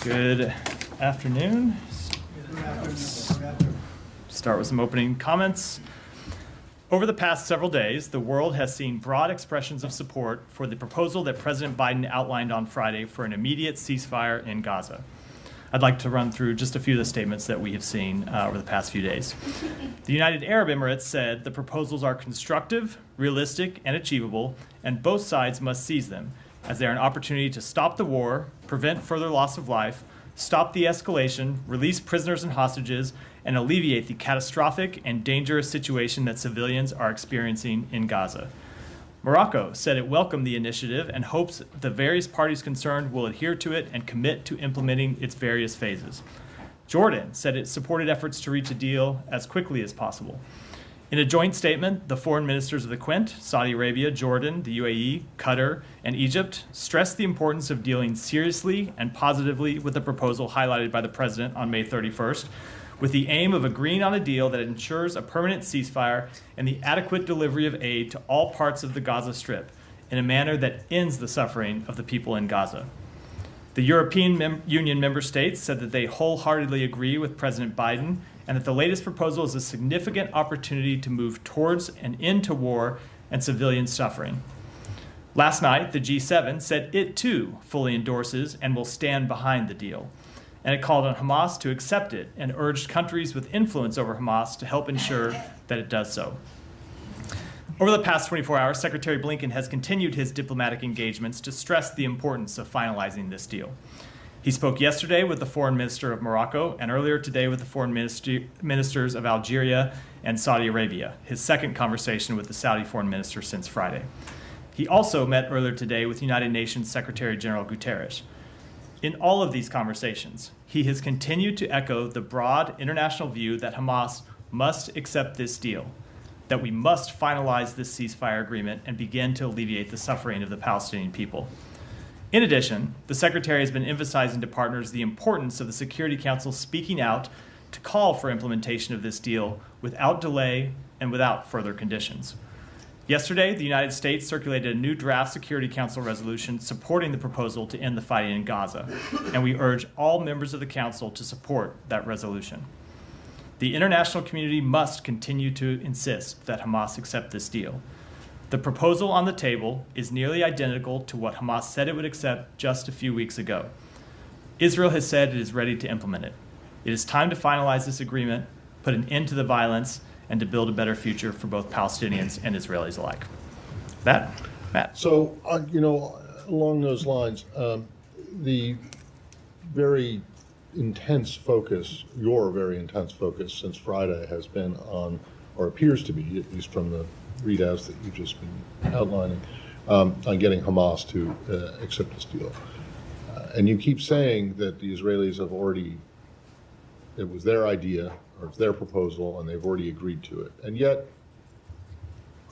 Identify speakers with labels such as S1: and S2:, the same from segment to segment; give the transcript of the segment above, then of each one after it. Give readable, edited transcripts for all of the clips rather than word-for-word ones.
S1: Good afternoon. Start with some opening comments. Over the past several days, the world has seen broad expressions of support for the proposal that President Biden outlined on Friday for an immediate ceasefire in Gaza. I'd like to run through just a few of the statements that we have seen over the past few days. The United Arab Emirates said the proposals are constructive, realistic, and achievable, and both sides must seize them, as they are an opportunity to stop the war, prevent further loss of life, stop the escalation, release prisoners and hostages, and alleviate the catastrophic and dangerous situation that civilians are experiencing in Gaza. Morocco said it welcomed the initiative and hopes the various parties concerned will adhere to it and commit to implementing its various phases. Jordan said it supported efforts to reach a deal as quickly as possible. In a joint statement, the foreign ministers of the Quint, Saudi Arabia, Jordan, the UAE, Qatar, and Egypt stressed the importance of dealing seriously and positively with the proposal highlighted by the president on May 31st, with the aim of agreeing on a deal that ensures a permanent ceasefire and the adequate delivery of aid to all parts of the Gaza Strip in a manner that ends the suffering of the people in Gaza. The European Union member states said that they wholeheartedly agree with President Biden and that the latest proposal is a significant opportunity to move towards an end to war and civilian suffering. Last night, the G7 said it too fully endorses and will stand behind the deal. And it called on Hamas to accept it and urged countries with influence over Hamas to help ensure that it does so. Over the past 24 hours, Secretary Blinken has continued his diplomatic engagements to stress the importance of finalizing this deal. He spoke yesterday with the foreign minister of Morocco and earlier today with the foreign ministers of Algeria and Saudi Arabia, his second conversation with the Saudi foreign minister since Friday. He also met earlier today with United Nations Secretary General Guterres. In all of these conversations, he has continued to echo the broad international view that Hamas must accept this deal, that we must finalize this ceasefire agreement and begin to alleviate the suffering of the Palestinian people. In addition, the Secretary has been emphasizing to partners the importance of the Security Council speaking out to call for implementation of this deal without delay and without further conditions. Yesterday, the United States circulated a new draft Security Council resolution supporting the proposal to end the fighting in Gaza, and we urge all members of the Council to support that resolution. The international community must continue to insist that Hamas accept this deal. The proposal on the table is nearly identical to what Hamas said it would accept just a few weeks ago. Israel has said it is ready to implement it. It is time to finalize this agreement, put an end to the violence, and to build a better future for both Palestinians and Israelis alike. That, Matt.
S2: So, along those lines, the very intense focus, your very intense focus since Friday has been on, or appears to be, at least from the readouts that you've just been outlining, on getting Hamas to accept this deal. And you keep saying that the Israelis have already, it was their idea, or it's their proposal, and they've already agreed to it. And yet,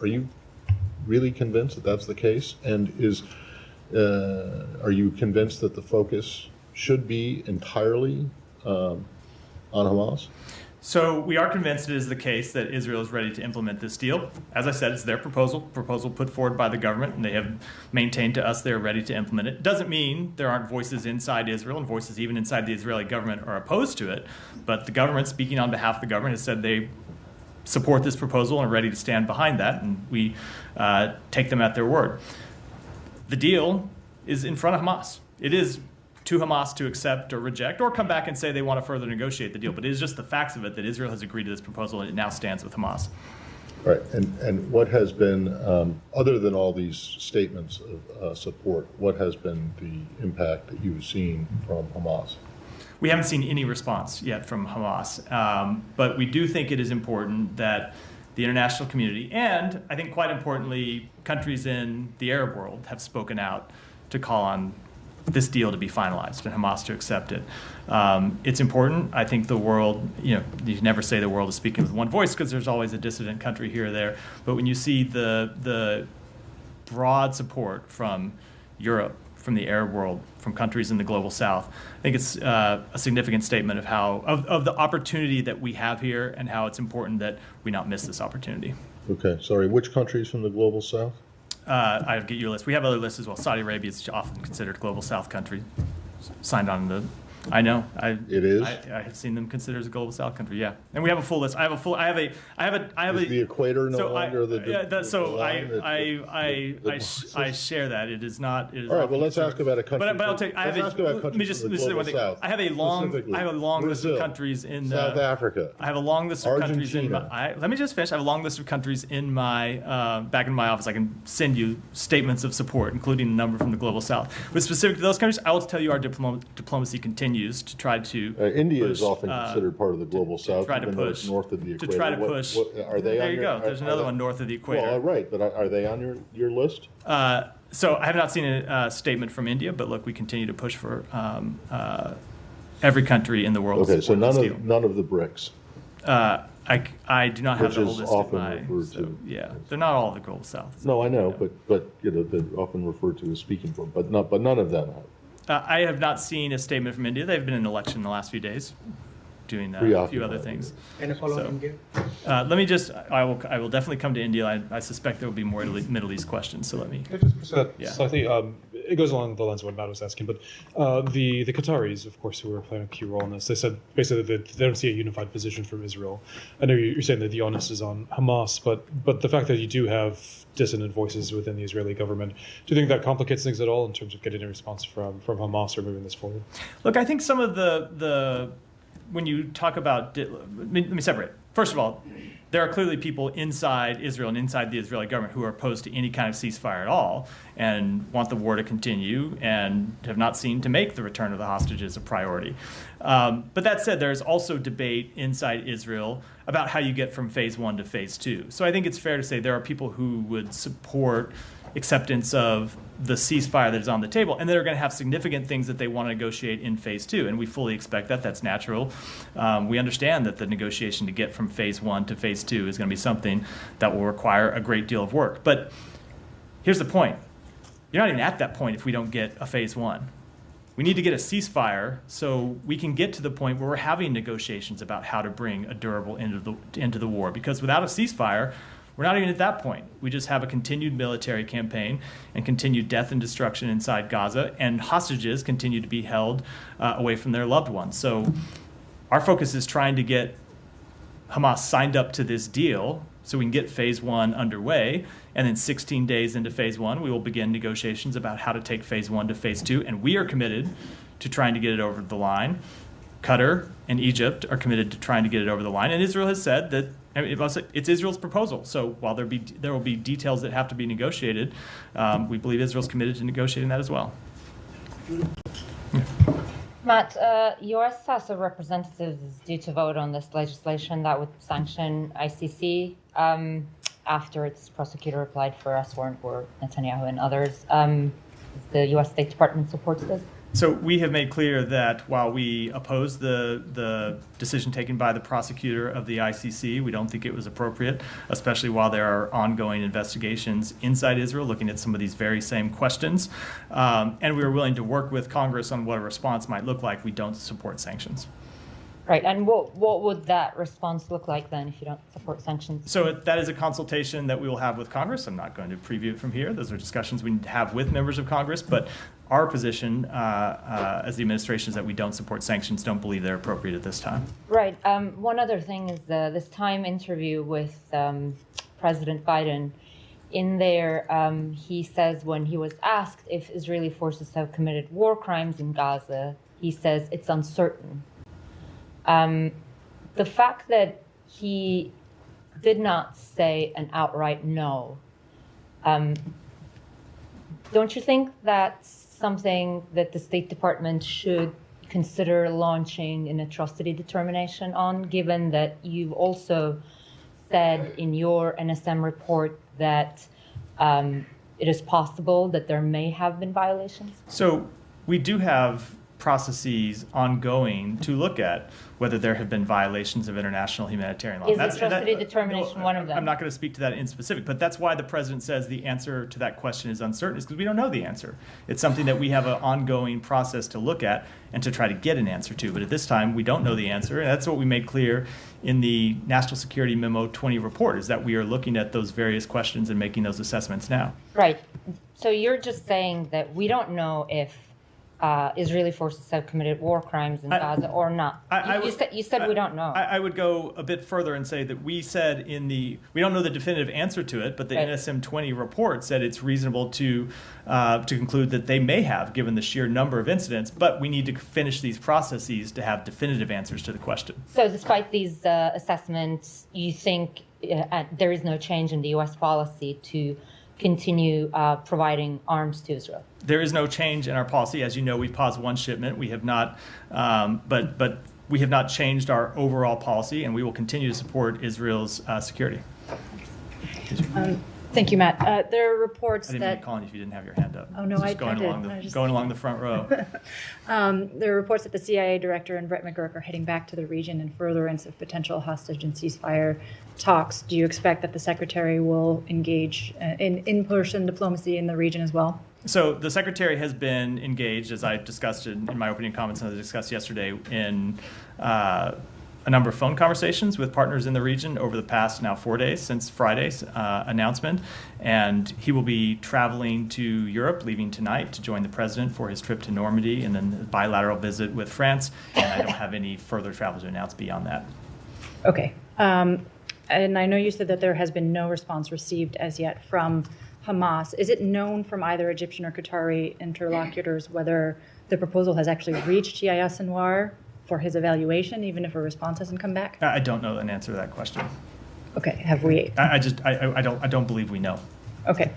S2: are you really convinced that that's the case? And are you convinced that the focus should be entirely on Hamas?
S1: So we are convinced it is the case that Israel is ready to implement this deal. As I said, it's their proposal put forward by the government, and they have maintained to us they are ready to implement it. Doesn't mean there aren't voices inside Israel, and voices even inside the Israeli government are opposed to it. But the government, speaking on behalf of the government, has said they support this proposal and are ready to stand behind that, and we take them at their word. The deal is in front of Hamas. It is to Hamas to accept or reject or come back and say they want to further negotiate the deal. But it is just the facts of it that Israel has agreed to this proposal and it now stands with Hamas.
S2: Right. And what has been, other than all these statements of support, what has been the impact that you've seen from Hamas?
S1: We haven't seen any response yet from Hamas. But we do think it is important that the international community and, I think quite importantly, countries in the Arab world have spoken out to call on this deal to be finalized and Hamas to accept it. It's important. I think the world, you never say the world is speaking with one voice because there's always a dissident country here or there. But when you see the broad support from Europe, from the Arab world, from countries in the global South, I think it's a significant statement of of the opportunity that we have here and how it's important that we not miss this opportunity.
S2: Okay, sorry, which countries from the global South?
S1: I'll get you a list. We have other lists as well. Saudi Arabia is often considered global South country, signed on the I know.
S2: It is?
S1: I have seen them considered as a global south country. Yeah, and we have a full list. I have
S2: Is the equator no
S1: so
S2: longer
S1: I share that. It is not. It is
S2: all right. Well, let's ask about a country.
S1: But I'll take. I have let me just say one thing.
S2: South,
S1: I have a long list of countries in
S2: South Africa.
S1: I have a long list of countries in
S2: Argentina.
S1: my. Let me just finish. I have a long list of countries in my back in my office. I can send you statements of support, including a number from the global south. But specific to those countries, I will tell you our diplomacy continues to try to.
S2: India
S1: push,
S2: is often considered part of the global south,
S1: try to
S2: even though
S1: push
S2: it's north of the equator.
S1: to try to push.
S2: Are they
S1: there
S2: on
S1: you go. There's another one north of the equator.
S2: Well, right, but are they on your list?
S1: So I have not seen a statement from India, but look, we continue to push for every country in the world.
S2: Okay,
S1: to
S2: so
S1: support this deal.
S2: none of the BRICS.
S1: I do not have
S2: Which
S1: the whole
S2: is
S1: list in
S2: often
S1: my.
S2: referred
S1: So,
S2: to.
S1: yeah, they're not all of the global south.
S2: No, I know, but they're often referred to as speaking for, but none of them have.
S1: I have not seen a statement from India. They've been in election the last few days, doing a few other things.
S3: And a follow-up
S1: So,
S3: India?
S1: let me just. I will definitely come to India. I suspect there will be more Middle East questions. So let me.
S4: Can I just push that
S1: Yeah.
S4: slightly? It goes along the lines of what Matt was asking, but the Qataris, of course, who are playing a key role in this, they said basically that they don't see a unified position from Israel. I know you're saying that the onus is on Hamas, but the fact that you do have dissonant voices within the Israeli government, do you think that complicates things at all in terms of getting a response from Hamas or moving this forward?
S1: Look, I think some of the when you talk about let me separate. First of all, there are clearly people inside Israel and inside the Israeli government who are opposed to any kind of ceasefire at all and want the war to continue and have not seen to make the return of the hostages a priority. But that said, there's also debate inside Israel about how you get from phase one to phase two. So I think it's fair to say there are people who would support acceptance of the ceasefire that is on the table, and they're going to have significant things that they want to negotiate in phase two, and we fully expect that. That's natural. We understand that the negotiation to get from phase one to phase two is going to be something that will require a great deal of work. But here's the point. You're not even at that point if we don't get a phase one. We need to get a ceasefire so we can get to the point where we're having negotiations about how to bring a durable end to the war, because without a ceasefire, we're not even at that point. We just have a continued military campaign and continued death and destruction inside Gaza, and hostages continue to be held away from their loved ones. So our focus is trying to get Hamas signed up to this deal so we can get phase one underway. And then 16 days into phase one, we will begin negotiations about how to take phase one to phase two. And we are committed to trying to get it over the line. Qatar and Egypt are committed to trying to get it over the line. And Israel has said that it's Israel's proposal. So while there will be details that have to be negotiated, we believe Israel's committed to negotiating that as well.
S5: Matt, U.S. House of Representatives is due to vote on this legislation that would sanction ICC after its prosecutor applied for arrest warrant for Netanyahu and others. The U.S. State Department supports this?
S1: So we have made clear that while we oppose the decision taken by the prosecutor of the ICC, we don't think it was appropriate, especially while there are ongoing investigations inside Israel looking at some of these very same questions. And we are willing to work with Congress on what a response might look like. We don't support sanctions.
S5: Right, and what would that response look like then if you don't support sanctions?
S1: So that is a consultation that we will have with Congress. I'm not going to preview it from here. Those are discussions we need to have with members of Congress. But our position as the administration is that we don't support sanctions, don't believe they're appropriate at this time.
S5: Right. One other thing is this Time interview with President Biden. In there, he says when he was asked if Israeli forces have committed war crimes in Gaza, he says it's uncertain. The fact that he did not say an outright no, don't you think that's something that the State Department should consider launching an atrocity determination on, given that you've also said in your NSM report that it is possible that there may have been violations?
S1: So we do have processes ongoing to look at whether there have been violations of international humanitarian law.
S5: Is atrocity determination one of them?
S1: I'm not going to speak to that in specific, but that's why the president says the answer to that question is uncertain, is because we don't know the answer. It's something that we have an ongoing process to look at and to try to get an answer to. But at this time, we don't know the answer, and that's what we made clear in the National Security Memo 20 report, is that we are looking at those various questions and making those assessments now.
S5: Right. So you're just saying that we don't know if Israeli forces have committed war crimes in Gaza or not? You said we don't know.
S1: I would go a bit further and say that we said we don't know the definitive answer to it, but the
S5: Right.
S1: NSM-20 report said it's reasonable to conclude that they may have, given the sheer number of incidents, but we need to finish these processes to have definitive answers to the question.
S5: So despite these assessments, you think there is no change in the U.S. policy to continue providing arms to Israel?
S1: There is no change in our policy. As you know, we've paused one shipment. We have not, but we have not changed our overall policy, and we will continue to support Israel's security.
S3: Thank you, Matt. There are reports
S1: I didn't mean
S3: that
S1: to call on you if you didn't have your hand up.
S3: Oh, no,
S1: Just
S3: I
S1: going
S3: did.
S1: along
S3: I just-
S1: going along the front row.
S3: there are reports that the CIA director and Brett McGurk are heading back to the region in furtherance of potential hostage and ceasefire talks. Do you expect that the secretary will engage in in-person diplomacy in the region as well?
S1: So the secretary has been engaged, as I discussed in my opening comments and I discussed yesterday, in a number of phone conversations with partners in the region over the past now 4 days since Friday's announcement. And he will be traveling to Europe, leaving tonight to join the president for his trip to Normandy and then a bilateral visit with France. And I don't have any further travel to announce beyond that.
S3: Okay. And I know you said that there has been no response received as yet from Hamas. Is it known from either Egyptian or Qatari interlocutors whether the proposal has actually reached Yahya Sinwar for his evaluation, even if a response hasn't come back?
S1: I don't know an answer to that question.
S3: Okay, have we?
S1: I don't believe we know.
S3: Okay.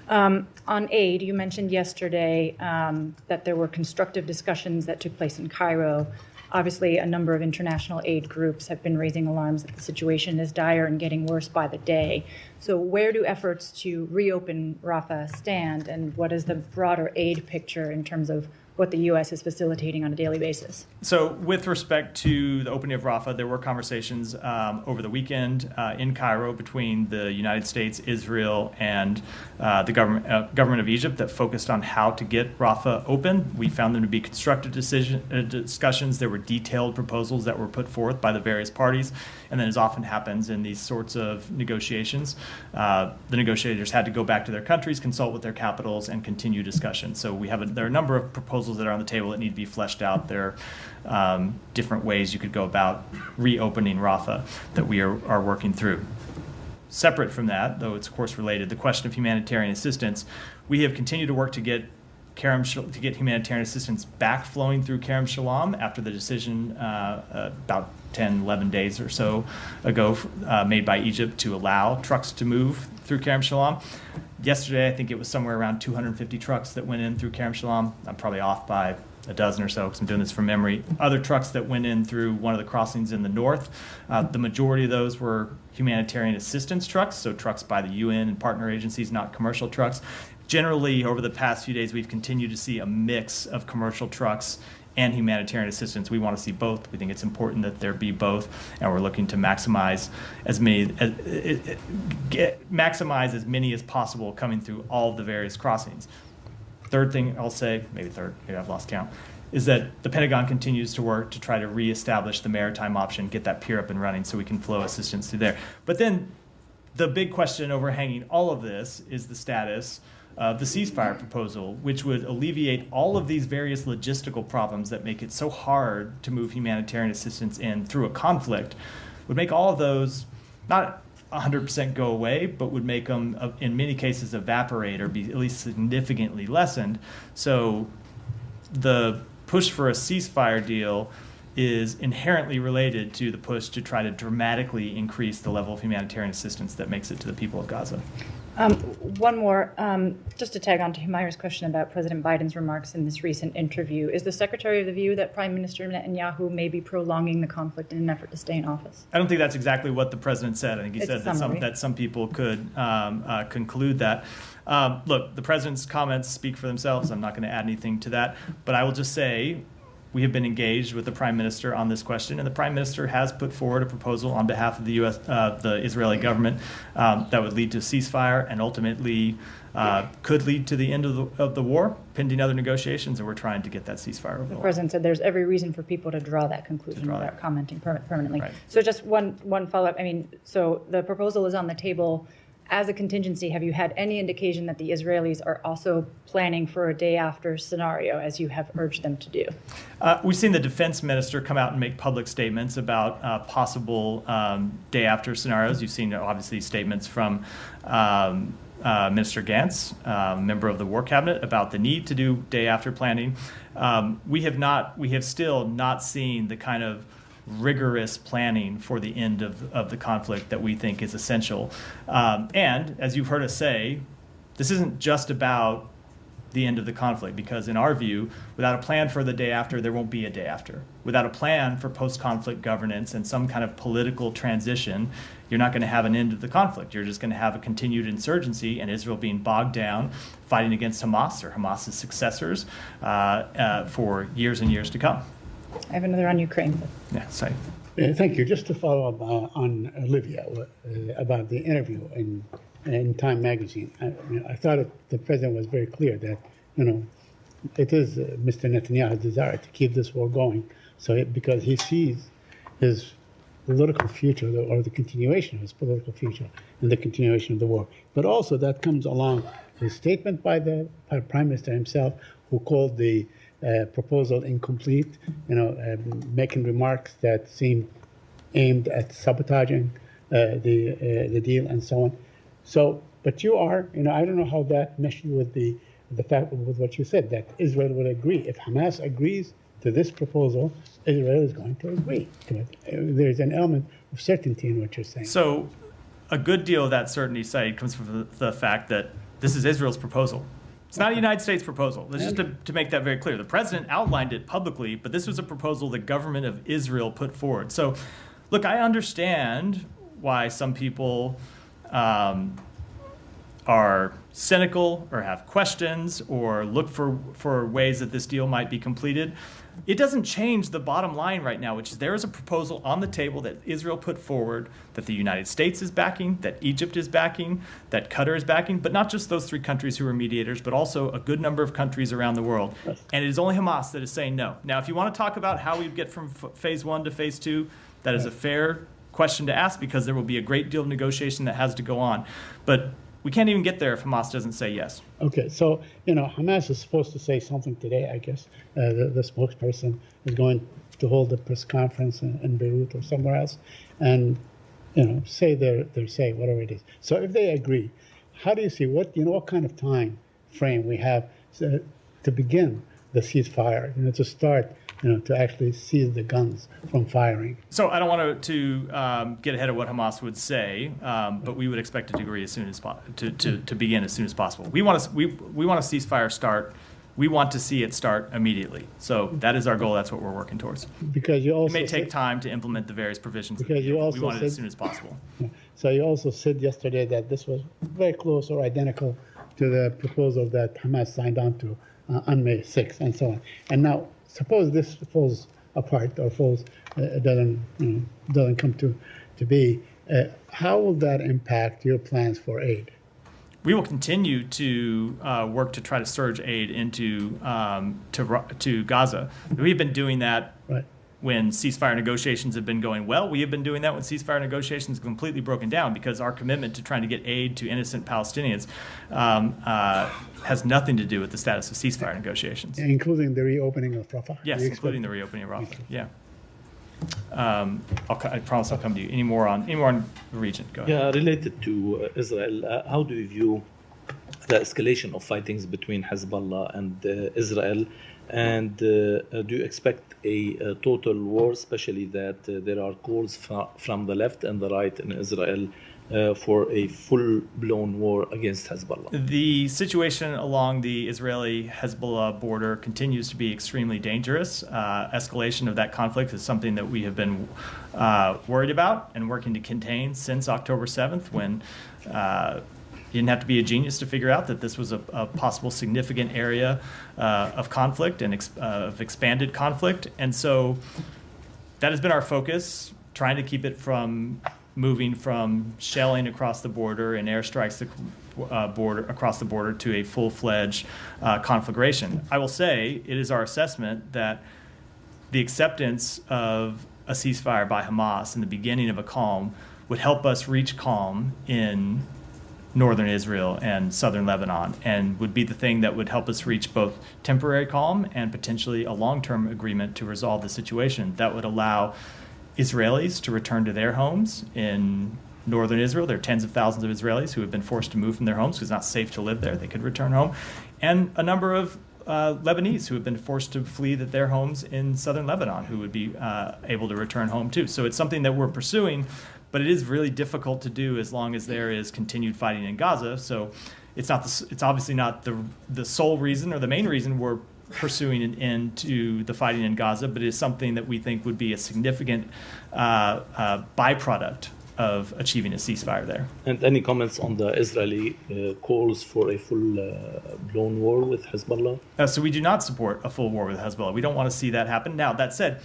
S3: On aid, you mentioned yesterday that there were constructive discussions that took place in Cairo. Obviously, a number of international aid groups have been raising alarms that the situation is dire and getting worse by the day. So where do efforts to reopen Rafah stand, and what is the broader aid picture in terms of what the U.S. is facilitating on a daily basis?
S1: So with respect to the opening of Rafah, there were conversations over the weekend in Cairo between the United States, Israel, and the government of Egypt that focused on how to get Rafah open. We found them to be constructive discussions. There were detailed proposals that were put forth by the various parties. And then, as often happens in these sorts of negotiations, the negotiators had to go back to their countries, consult with their capitals, and continue discussions. So there are a number of proposals that are on the table that need to be fleshed out. There are different ways you could go about reopening Rafah that we are working through. Separate from that, though it's of course related, the question of humanitarian assistance, we have continued to work to get humanitarian assistance back flowing through Kerem Shalom after the decision about 10, 11 days or so ago made by Egypt to allow trucks to move through Kerem Shalom. Yesterday, I think it was somewhere around 250 trucks that went in through Kerem Shalom. I'm probably off by a dozen or so because I'm doing this from memory. Other trucks that went in through one of the crossings in the north, the majority of those were humanitarian assistance trucks, so trucks by the UN and partner agencies, not commercial trucks. Generally, over the past few days, we've continued to see a mix of commercial trucks and humanitarian assistance. We want to see both. We think it's important that there be both, and we're looking to maximize as many as possible coming through all of the various crossings. Third thing I'll say, maybe I've lost count, is that the Pentagon continues to work to try to reestablish the maritime option, get that pier up and running so we can flow assistance through there. But then the big question overhanging all of this is the status of the ceasefire proposal, which would alleviate all of these various logistical problems that make it so hard to move humanitarian assistance in through a conflict, would make all of those not 100% go away, but would make them, in many cases, evaporate or be at least significantly lessened. So the push for a ceasefire deal is inherently related to the push to try to dramatically increase the level of humanitarian assistance that makes it to the people of Gaza.
S3: One more, just to tag on to Humayra's question about President Biden's remarks in this recent interview. Is the Secretary of the view that Prime Minister Netanyahu may be prolonging the conflict in an effort to stay in office?
S1: I don't think that's exactly what the president said. I think he said that some people could conclude that. Look, the president's comments speak for themselves. I'm not going to add anything to that. But I will just say we have been engaged with the Prime Minister on this question, and the Prime Minister has put forward a proposal on behalf of the the Israeli government that would lead to a ceasefire and ultimately could lead to the end of the war, pending other negotiations, and we're trying to get that ceasefire over.
S3: The president said there's every reason for people to draw that conclusion without commenting permanently.
S1: Right.
S3: So just one follow-up. I mean, so the proposal is on the table as a contingency, have you had any indication that the Israelis are also planning for a day after scenario, as you have urged them to do?
S1: We've seen the defense minister come out and make public statements about possible day after scenarios. You've seen, obviously, statements from Minister Gantz, member of the War Cabinet, about the need to do day after planning. We have still not seen the kind of rigorous planning for the end of the conflict that we think is essential. And as you've heard us say, this isn't just about the end of the conflict, because in our view, without a plan for the day after, there won't be a day after. Without a plan for post-conflict governance and some kind of political transition, you're not going to have an end of the conflict. You're just going to have a continued insurgency and Israel being bogged down fighting against Hamas or Hamas's successors for years and years to come.
S3: I have another on Ukraine.
S1: Yeah, sorry.
S6: Thank you. Just to follow up on Olivia about the interview in Time magazine, I thought the president was very clear that it is Mr. Netanyahu's desire to keep this war going, because he sees his political future, or the continuation of his political future, in the continuation of the war. But also that comes along his statement by the Prime Minister himself, who called the proposal incomplete, making remarks that seemed aimed at sabotaging the deal and so on. So, but you are, I don't know how that meshes with the fact with what you said, that Israel will agree. If Hamas agrees to this proposal, Israel is going to agree to it. There's an element of certainty in what you're saying.
S1: So, a good deal of that certainty, Said, comes from the fact that this is Israel's proposal. It's not a United States proposal. Just to make that very clear. The president outlined it publicly, but this was a proposal the government of Israel put forward. So, look, I understand why some people are cynical or have questions or look for ways that this deal might be completed. It doesn't change the bottom line right now, which is there is a proposal on the table that Israel put forward, that the United States is backing, that Egypt is backing, that Qatar is backing, but not just those three countries who are mediators, but also a good number of countries around the world. And it is only Hamas that is saying no. Now, if you want to talk about how we get from phase 1 to phase 2, that is a fair question to ask, because there will be a great deal of negotiation that has to go on. But we can't even get there if Hamas doesn't say yes.
S6: Okay, so, Hamas is supposed to say something today, I guess. The spokesperson is going to hold a press conference in Beirut or somewhere else and, say their say, whatever it is. So if they agree, how do you see what kind of time frame we have to begin the ceasefire, to start, to actually seize the guns from firing?
S1: So I don't want to get ahead of what Hamas would say, but we would expect it to agree as soon as to begin as soon as possible. We want a ceasefire start. We want to see it start immediately. So that is our goal. That's what we're working towards.
S6: Because you also
S1: it may take time to implement the various provisions.
S6: Because you also
S1: we want it as
S6: said-
S1: soon as possible.
S6: So you also said yesterday that this was very close or identical to the proposal that Hamas signed on to on May 6th and so on. And now, suppose this falls apart or doesn't come to be. How will that impact your plans for aid?
S1: We will continue to work to try to surge aid into to Gaza. We have been doing that
S6: Right.
S1: when ceasefire negotiations have been going well. We have been doing that when ceasefire negotiations have completely broken down, because our commitment to trying to get aid to innocent Palestinians has nothing to do with the status of ceasefire negotiations.
S6: Including the reopening of Rafah?
S1: Yes,
S6: Do you expect-
S1: including the reopening of Rafah. Yeah. I promise I'll come to you. Any more on the region? Go ahead.
S7: Yeah, related to Israel, how do you view the escalation of fightings between Hezbollah and Israel? And do you expect a total war, especially that there are calls from the left and the right in Israel for a full-blown war against Hezbollah?
S1: The situation along the Israeli-Hezbollah border continues to be extremely dangerous. Escalation of that conflict is something that we have been worried about and working to contain since October 7th, when you didn't have to be a genius to figure out that this was a possible significant area of conflict and of expanded conflict. And so that has been our focus, trying to keep it from moving from shelling across the border and airstrikes across the border to a full-fledged conflagration. I will say it is our assessment that the acceptance of a ceasefire by Hamas and the beginning of a calm would help us reach calm in northern Israel and southern Lebanon, and would be the thing that would help us reach both temporary calm and potentially a long-term agreement to resolve the situation that would allow Israelis to return to their homes in northern Israel. There are tens of thousands of Israelis who have been forced to move from their homes because it's not safe to live there. They could return home. And a number of Lebanese who have been forced to flee their homes in southern Lebanon who would be able to return home too. So it's something that we're pursuing, but it is really difficult to do as long as there is continued fighting in Gaza. So it's obviously not the sole reason or the main reason we're pursuing an end to the fighting in Gaza, but it is something that we think would be a significant byproduct of achieving a ceasefire there.
S7: And any comments on the Israeli calls for a full-blown war with Hezbollah?
S1: So we do not support a full war with Hezbollah. We don't want to see that happen. Now, that said,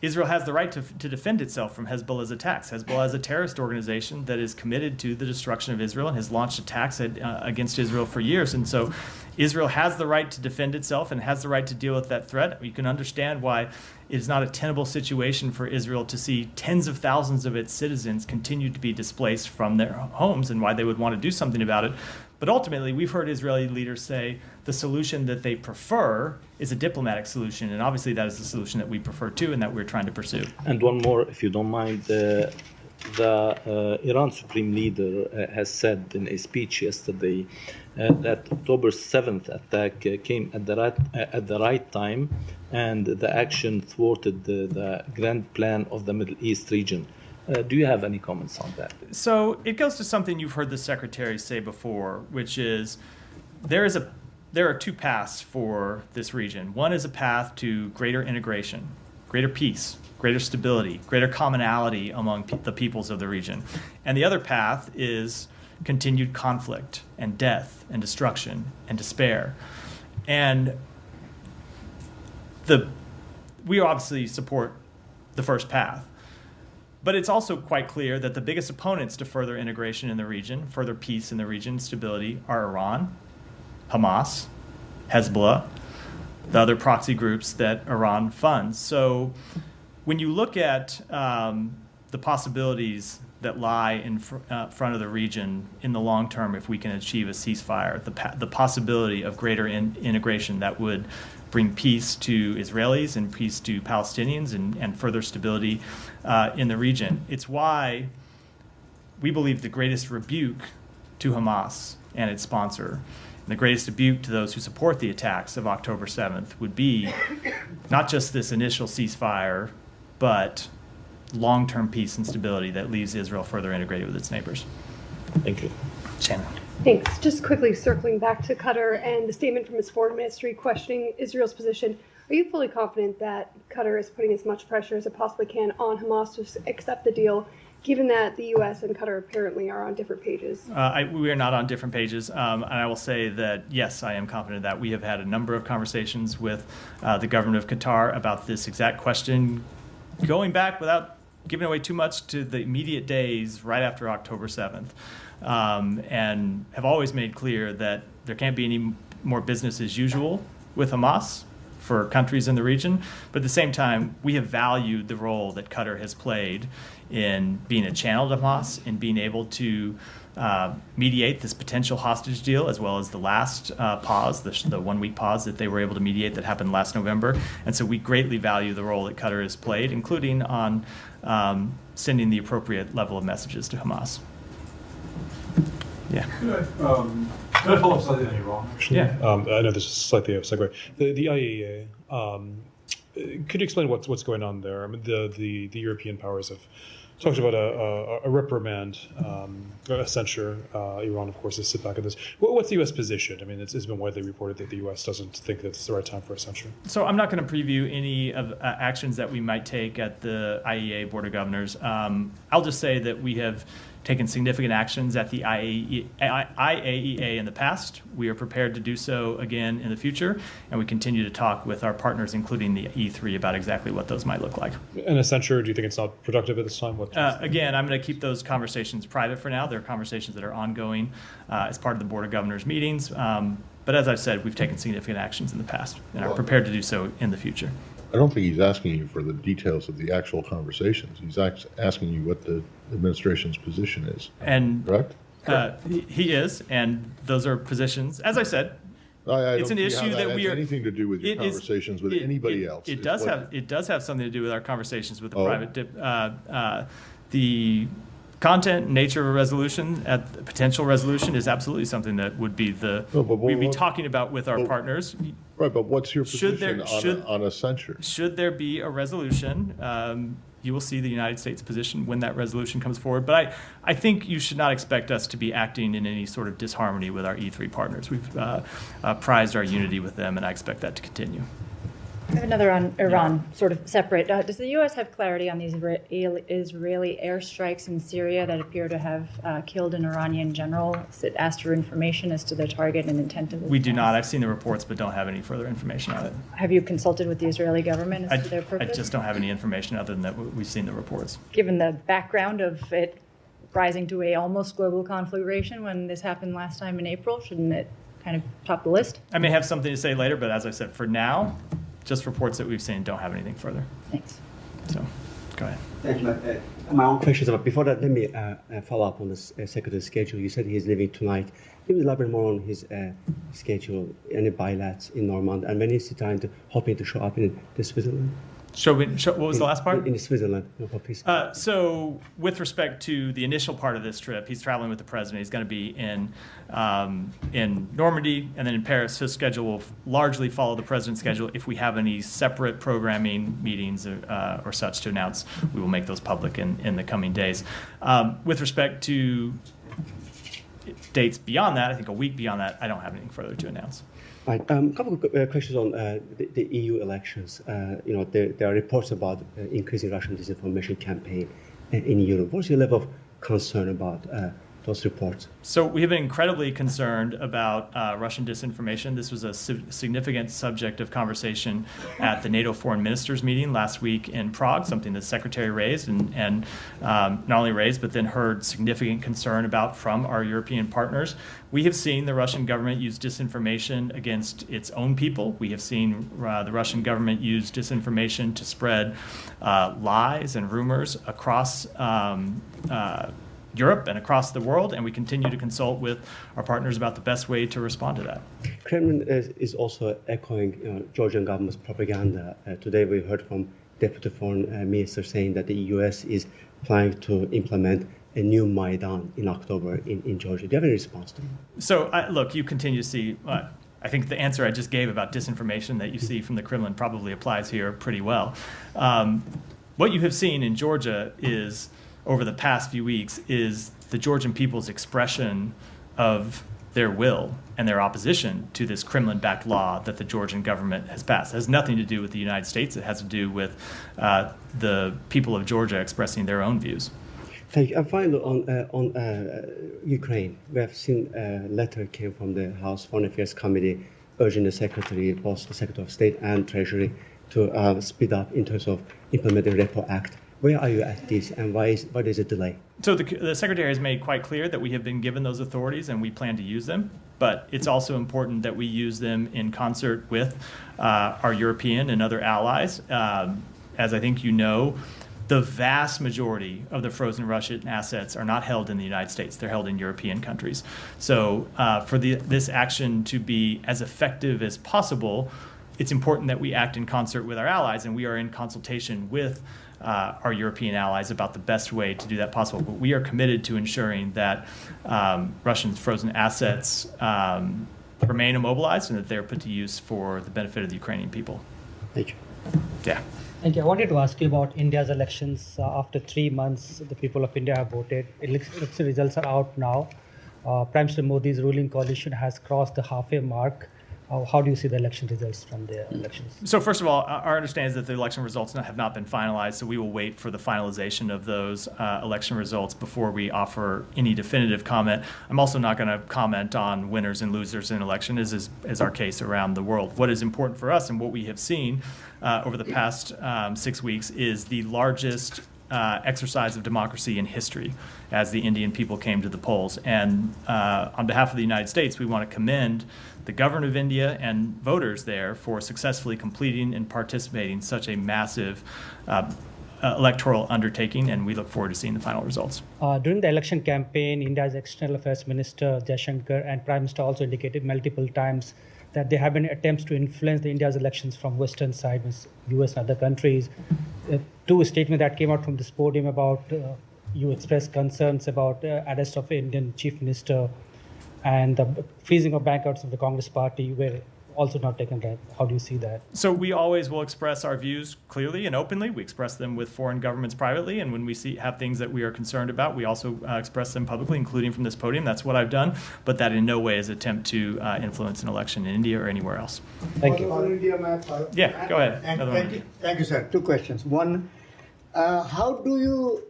S1: Israel has the right to defend itself from Hezbollah's attacks. Hezbollah is a terrorist organization that is committed to the destruction of Israel and has launched attacks against Israel for years. And so Israel has the right to defend itself and has the right to deal with that threat. You can understand why it is not a tenable situation for Israel to see tens of thousands of its citizens continue to be displaced from their homes and why they would want to do something about it. But ultimately, we've heard Israeli leaders say the solution that they prefer is a diplomatic solution, and obviously that is the solution that we prefer too and that we're trying to pursue.
S7: And one more, if you don't mind. The Iran Supreme Leader has said in a speech yesterday that October 7th attack came at the right time, and the action thwarted the grand plan of the Middle East region. Do you have any comments on that?
S1: So it goes to something you've heard the Secretary say before, which is there are two paths for this region. One is a path to greater integration, greater peace, greater stability, greater commonality among the peoples of the region. And the other path is continued conflict and death and destruction and despair. And we obviously support the first path. But it's also quite clear that the biggest opponents to further integration in the region, further peace in the region, stability, are Iran, Hamas, Hezbollah, the other proxy groups that Iran funds. So when you look at the possibilities that lie in front of the region in the long term, if we can achieve a ceasefire, the possibility of greater integration that would bring peace to Israelis and peace to Palestinians and further stability in the region. It's why we believe the greatest rebuke to Hamas and its sponsor, and the greatest rebuke to those who support the attacks of October 7th would be not just this initial ceasefire, but long-term peace and stability that leaves Israel further integrated with its neighbors.
S7: Thank you.
S1: Shannon.
S8: Thanks. Just quickly circling back to Qatar and the statement from its foreign ministry questioning Israel's position. Are you fully confident that Qatar is putting as much pressure as it possibly can on Hamas to accept the deal, given that the U.S. and Qatar apparently are on different pages?
S1: We are not on different pages. And I will say that, yes, I am confident that we have had a number of conversations with the government of Qatar about this exact question, going back without giving away too much to the immediate days right after October 7th. And have always made clear that there can't be any more business as usual with Hamas for countries in the region. But at the same time, we have valued the role that Qatar has played in being a channel to Hamas, in being able to mediate this potential hostage deal, as well as the last pause, the 1 week pause that they were able to mediate that happened last November. And so we greatly value the role that Qatar has played, including on sending the appropriate level of messages to Hamas. Yeah.
S4: Could I follow up slightly on Iran, actually?
S1: Yeah.
S4: I know this is slightly a segue. The IAEA, could you explain what's going on there? I mean, the European powers have talked about a reprimand, a censure. Iran, of course, is sit back at this. What's the U.S. position? I mean, it's been widely reported that the U.S. doesn't think that it's the right time for a censure.
S1: So I'm not going to preview any of actions that we might take at the IAEA Board of Governors. I'll just say that we have taken significant actions at the IAEA in the past. We are prepared to do so again in the future, and we continue to talk with our partners, including the E3, about exactly what those might look like.
S4: And a censure, do you think it's not productive at this time?
S1: Again, I'm going to keep those conversations private for now. They're conversations that are ongoing as part of the Board of Governors meetings. But as I've said, we've taken significant actions in the past and are prepared to do so in the future.
S2: I don't think he's asking you for the details of the actual conversations. He's asking you what the administration's position is.
S1: And
S2: correct?
S1: He is, and those are positions. As I said,
S2: I
S1: it's
S2: don't
S1: an
S2: see how
S1: issue that
S2: has
S1: we are.
S2: anything to do with your
S1: it is-
S2: conversations with
S1: it-
S2: anybody
S1: it-
S2: else.
S1: It
S2: It's
S1: does
S2: what-
S1: have. It does have something to do with our conversations with the
S2: Oh.
S1: private. The content, nature of a resolution, potential resolution, is absolutely something that would be
S2: No, but
S1: we'd be
S2: what-
S1: talking about with our
S2: but-
S1: partners.
S2: Right, but what's your
S1: Should there-
S2: position on a censure?
S1: Should there be a resolution, you will see the United States position when that resolution comes forward. But I think you should not expect us to be acting in any sort of disharmony with our E3 partners. We've prized our unity with them, and I expect that to continue.
S3: I have another on Iran, sort of separate. Does the U.S. have clarity on these Israeli airstrikes in Syria that appear to have killed an Iranian general? Is it asked for information as to the target and intent of the
S1: We do
S3: attacks?
S1: not. I've seen the reports, but don't have any further information on it.
S3: Have you consulted with the Israeli government
S1: I,
S3: as to their
S1: I
S3: purpose?
S1: just don't have any information other than that we've seen the reports.
S3: Given the background of it rising to a almost global conflagration when this happened last time in April, shouldn't it kind of top the list?
S1: I may have something to say later, but as I said, for now, just reports that we've seen, don't have anything further.
S3: Thanks.
S1: So, go ahead.
S9: Thank you. My own questions, but before that, let me follow up on the Secretary's schedule. You said he's leaving tonight. Can you elaborate more on his schedule, any bilats in Normand, and when is he hoping to show up in Switzerland?
S1: What was the last part?
S9: In Switzerland, for peace.
S1: So, with respect to the initial part of this trip, he's traveling with the president. He's going to be in Normandy and then in Paris. His schedule will largely follow the president's schedule. If we have any separate programming meetings or such to announce, we will make those public in the coming days. With respect to dates beyond that, I think a week beyond that, I don't have anything further to announce.
S9: Right. A couple of questions on the EU elections. There are reports about increasing Russian disinformation campaign in Europe. What's your level of concern about those reports?
S1: So we have been incredibly concerned about Russian disinformation. This was a significant subject of conversation at the NATO foreign ministers meeting last week in Prague, something the Secretary raised and not only raised, but then heard significant concern about from our European partners. We have seen the Russian government use disinformation against its own people. We have seen the Russian government use disinformation to spread lies and rumors across Europe and across the world, and we continue to consult with our partners about the best way to respond to that.
S9: Kremlin is also echoing Georgian government's propaganda. Today we heard from Deputy Foreign Minister saying that the U.S. is planning to implement a new Maidan in October in Georgia. Do you have any response to that?
S1: So, look, you continue to see, I think the answer I just gave about disinformation that you see from the Kremlin probably applies here pretty well. What you have seen in Georgia is, over the past few weeks, is the Georgian people's expression of their will and their opposition to this Kremlin-backed law that the Georgian government has passed. It has nothing to do with the United States. It has to do with the people of Georgia expressing their own views.
S9: Thank you. And finally, on Ukraine, we have seen a letter came from the House Foreign Affairs Committee urging the Secretary, both the Secretary of State and Treasury, to speed up in terms of implementing REPO Act. Where are you at this, and why is it delay?
S1: So the Secretary has made quite clear that we have been given those authorities and we plan to use them, but it's also important that we use them in concert with our European and other allies. As I think you know, the vast majority of the frozen Russian assets are not held in the United States. They're held in European countries. So for this action to be as effective as possible, it's important that we act in concert with our allies, and we are in consultation with our European allies about the best way to do that possible. But we are committed to ensuring that Russian frozen assets remain immobilized and that they're put to use for the benefit of the Ukrainian people.
S9: Thank you.
S1: Yeah.
S10: Thank you. I wanted to ask you about India's elections. After 3 months, the people of India have voted. Election results are out now. Prime Minister Modi's ruling coalition has crossed the halfway mark. How do you see the election results from the elections?
S1: So first of all, our understanding is that the election results have not been finalized, so we will wait for the finalization of those election results before we offer any definitive comment. I'm also not going to comment on winners and losers in election, as is our case around the world. What is important for us and what we have seen over the past 6 weeks is the largest exercise of democracy in history as the Indian people came to the polls. And on behalf of the United States, we want to commend the government of India and voters there for successfully completing and participating in such a massive electoral undertaking, and we look forward to seeing the final results.
S10: During the election campaign, India's External Affairs Minister Jaishankar and Prime Minister also indicated multiple times that there have been attempts to influence the India's elections from Western side, with US and other countries. Two statements that came out from this podium about you expressed concerns about arrest of Indian Chief Minister and the freezing of bank accounts of the Congress Party were also not taken right. How do you see that?
S1: So we always will express our views clearly and openly. We express them with foreign governments privately, and when we have things that we are concerned about, we also express them publicly, including from this podium. That's what I've done, but that in no way is attempt to influence an election in India or anywhere else.
S10: Thank you.
S1: Yeah, go ahead. Another one.
S11: Thank you, sir. Two questions. One, how do you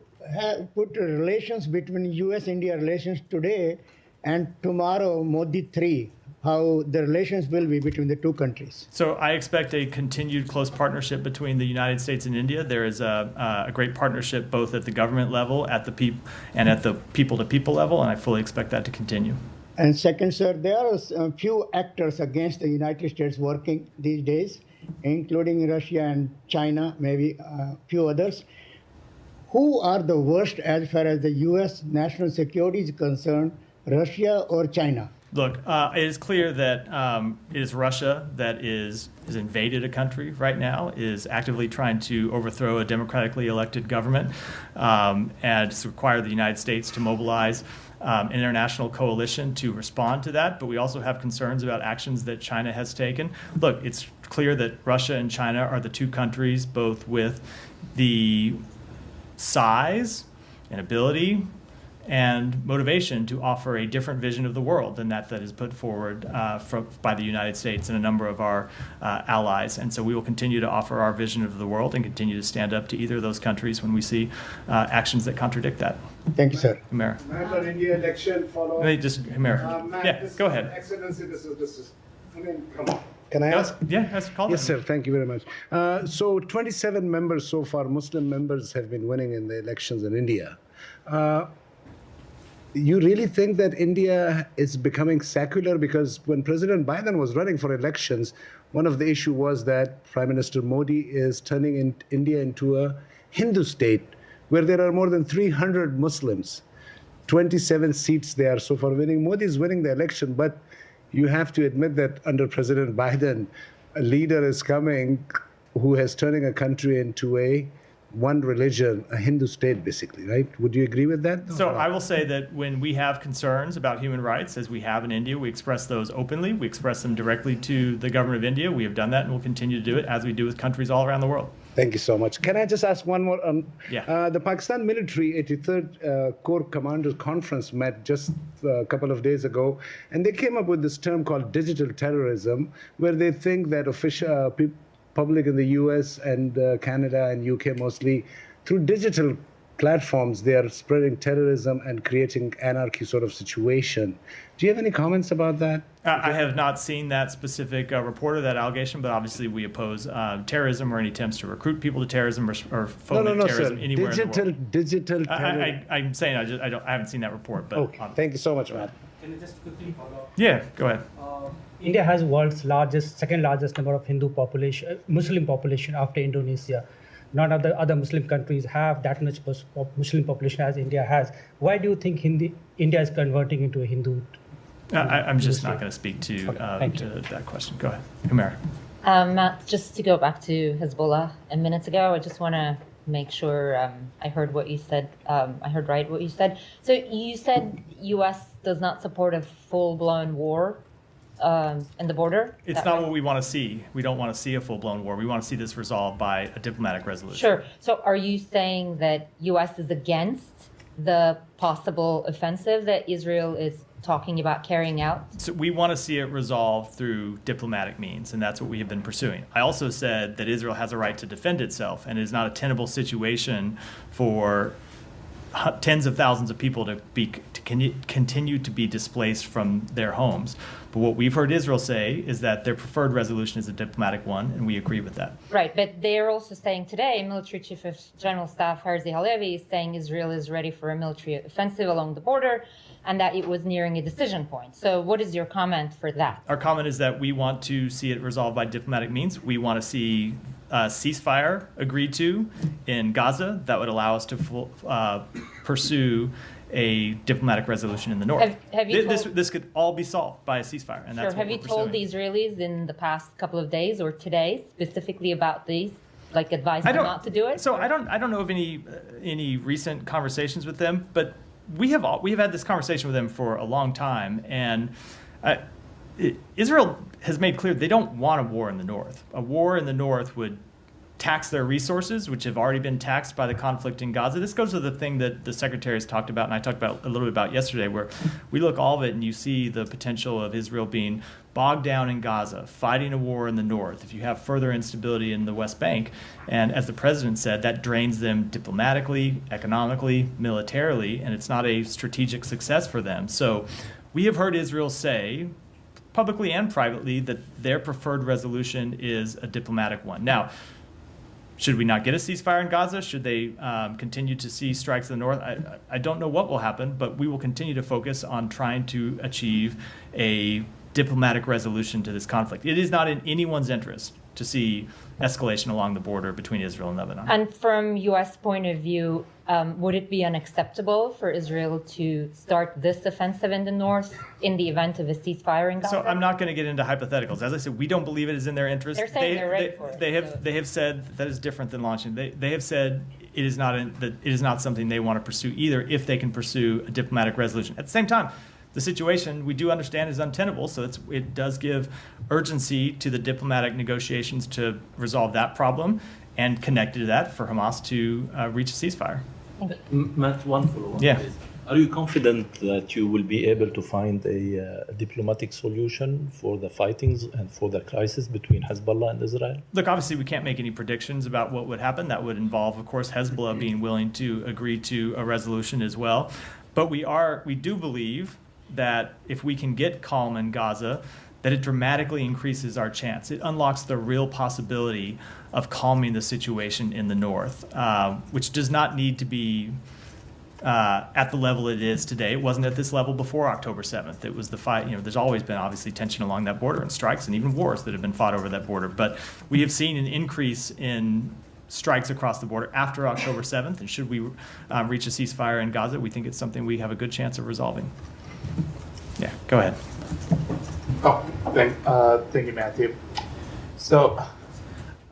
S11: put relations between U.S.-India relations today and tomorrow, Modi 3? How the relations will be between the two countries?
S1: So I expect a continued close partnership between the United States and India. There is a great partnership both at the government level, at the and at the people-to-people level, and I fully expect that to continue.
S11: And second, sir, there are a few actors against the United States working these days, including Russia and China, maybe a few others. Who are the worst as far as the U.S. national security is concerned, Russia or China?
S1: Look, it is clear that it is Russia that has invaded a country right now, is actively trying to overthrow a democratically elected government, and it's required the United States to mobilize an international coalition to respond to that. But we also have concerns about actions that China has taken. Look, it's clear that Russia and China are the two countries, both with the size and ability and motivation to offer a different vision of the world than that is put forward by the United States and a number of our allies. And so we will continue to offer our vision of the world and continue to stand up to either of those countries when we see actions that contradict that.
S11: Thank you, sir.
S1: Humera.
S12: On India election follow.
S1: Humera. Yeah, go ahead.
S12: Excellency, this is, I mean, come on.
S13: Can I ask?
S1: Yeah, that's called.
S13: Yes, sir. Thank you very much. So 27 members so far, Muslim members, have been winning in the elections in India. You really think that India is becoming secular? Because when President Biden was running for elections, one of the issues was that Prime Minister Modi is turning India into a Hindu state where there are more than 300 Muslims. 27 seats they are so far winning. Modi is winning the election, but you have to admit that under President Biden, a leader is coming who is turning a country into a one religion, a Hindu state, basically, right? Would you agree with that?
S1: So I will say that when we have concerns about human rights, as we have in India, we express those openly. We express them directly to the government of India. We have done that and will continue to do it as we do with countries all around the world.
S13: Thank you so much. Can I just ask one more?
S1: Yeah.
S13: The Pakistan military 83rd Corps Commanders Conference met just a couple of days ago, and they came up with this term called digital terrorism, where they think that public in the US and Canada and UK mostly, through digital platforms, they are spreading terrorism and creating anarchy sort of situation. Do you have any comments about that?
S1: I have not seen that specific report or that allegation, but obviously we oppose terrorism or any attempts to recruit people to terrorism or foment terrorism anywhere in the world.
S13: Digital terrorism.
S1: I'm saying I haven't seen that report. But
S13: okay. Thank you so much, Matt.
S10: Can you just quickly follow up?
S1: Yeah, go ahead.
S10: India has world's second largest number of Muslim population after Indonesia. None of the other Muslim countries have that much Muslim population as India has. Why do you think India is converting into a Hindu?
S1: I'm just not going to speak to that question. Go ahead, Humera.
S5: Matt, just to go back to Hezbollah a minute ago, I just want to make sure I heard what you said. I heard right what you said. So you said U.S. does not support a full-blown war in the border?
S1: It's not what we want to see. We don't want to see a full-blown war. We want to see this resolved by a diplomatic resolution.
S5: Sure. So are you saying that U.S. is against the possible offensive that Israel is talking about carrying out?
S1: So we want to see it resolved through diplomatic means, and that's what we have been pursuing. I also said that Israel has a right to defend itself, and it is not a tenable situation for tens of thousands of people to continue to be displaced from their homes. But what we've heard Israel say is that their preferred resolution is a diplomatic one, and we agree with that.
S5: Right, but they're also saying today, Military Chief of General Staff Herzi Halevi is saying Israel is ready for a military offensive along the border, and that it was nearing a decision point. So what is your comment for that?
S1: Our comment is that we want to see it resolved by diplomatic means. We want to see ceasefire agreed to in Gaza that would allow us to pursue a diplomatic resolution in the north.
S5: Have you
S1: this could all be solved by a ceasefire, and that's what
S5: have
S1: we're
S5: you told the
S1: pursuing.
S5: Israelis in the past couple of days or today specifically about these, like advise them not to do it?
S1: So I don't know of any recent conversations with them, but we have had this conversation with them for a long time, and Israel has made clear they don't want a war in the north. A war in the north would tax their resources, which have already been taxed by the conflict in Gaza. This goes to the thing that the secretary has talked about, and I talked about a little bit about yesterday, where we look all of it and you see the potential of Israel being bogged down in Gaza, fighting a war in the north. If you have further instability in the West Bank, and as the president said, that drains them diplomatically, economically, militarily, and it's not a strategic success for them. So we have heard Israel say, publicly and privately, that their preferred resolution is a diplomatic one. Now, should we not get a ceasefire in Gaza? Should they continue to see strikes in the north? I don't know what will happen, but we will continue to focus on trying to achieve a diplomatic resolution to this conflict. It is not in anyone's interest to see escalation along the border between Israel and Lebanon.
S5: And from U.S. point of view, would it be unacceptable for Israel to start this offensive in the north in the event of a ceasefire in Gaza?
S1: So I'm not going to get into hypotheticals. As I said, we don't believe it is in their interest.
S5: They're saying they're ready for it.
S1: They have said that is different than launching. They have said it is not something they want to pursue either if they can pursue a diplomatic resolution. At the same time, the situation we do understand is untenable, so it does give urgency to the diplomatic negotiations to resolve that problem, and connected to that for Hamas to reach a ceasefire.
S7: Matt, one follow-up.
S1: Yeah.
S7: Please. Are you confident that you will be able to find a diplomatic solution for the fightings and for the crisis between Hezbollah and Israel?
S1: Look, obviously, we can't make any predictions about what would happen. That would involve, of course, Hezbollah being willing to agree to a resolution as well. But we do believe that if we can get calm in Gaza, that it dramatically increases our chance. It unlocks the real possibility of calming the situation in the north, which does not need to be at the level it is today. It wasn't at this level before October 7th. It was the fight. There's always been obviously tension along that border and strikes and even wars that have been fought over that border. But we have seen an increase in strikes across the border after October 7th. And should we reach a ceasefire in Gaza, we think it's something we have a good chance of resolving. Yeah, go ahead.
S14: Oh, thank you, Matthew. So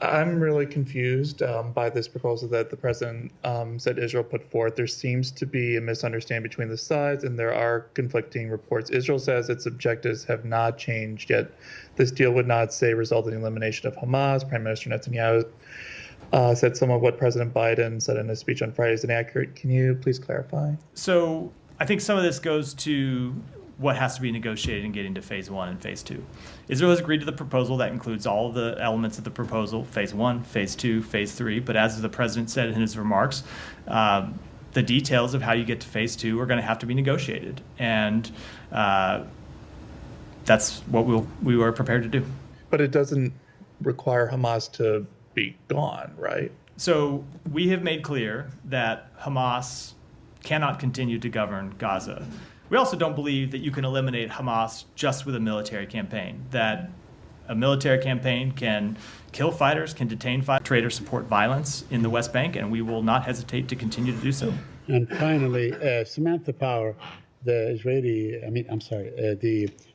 S14: I'm really confused by this proposal that the president said Israel put forth. There seems to be a misunderstanding between the sides, and there are conflicting reports. Israel says its objectives have not changed, yet this deal would not say result in the elimination of Hamas. Prime Minister Netanyahu said some of what President Biden said in his speech on Friday is inaccurate. Can you please clarify?
S1: So I think some of this goes to what has to be negotiated in getting to phase 1 and phase 2. Israel has agreed to the proposal that includes all of the elements of the proposal, phase 1, phase 2, phase 3. But as the president said in his remarks, the details of how you get to phase 2 are going to have to be negotiated. And that's what we were prepared to do.
S14: But it doesn't require Hamas to be gone, right?
S1: So we have made clear that Hamas cannot continue to govern Gaza. We also don't believe that you can eliminate Hamas just with a military campaign, that a military campaign can kill fighters, can detain fighters, trade or support violence in the West Bank, and we will not hesitate to continue to do so.
S6: And finally, Samantha Power, the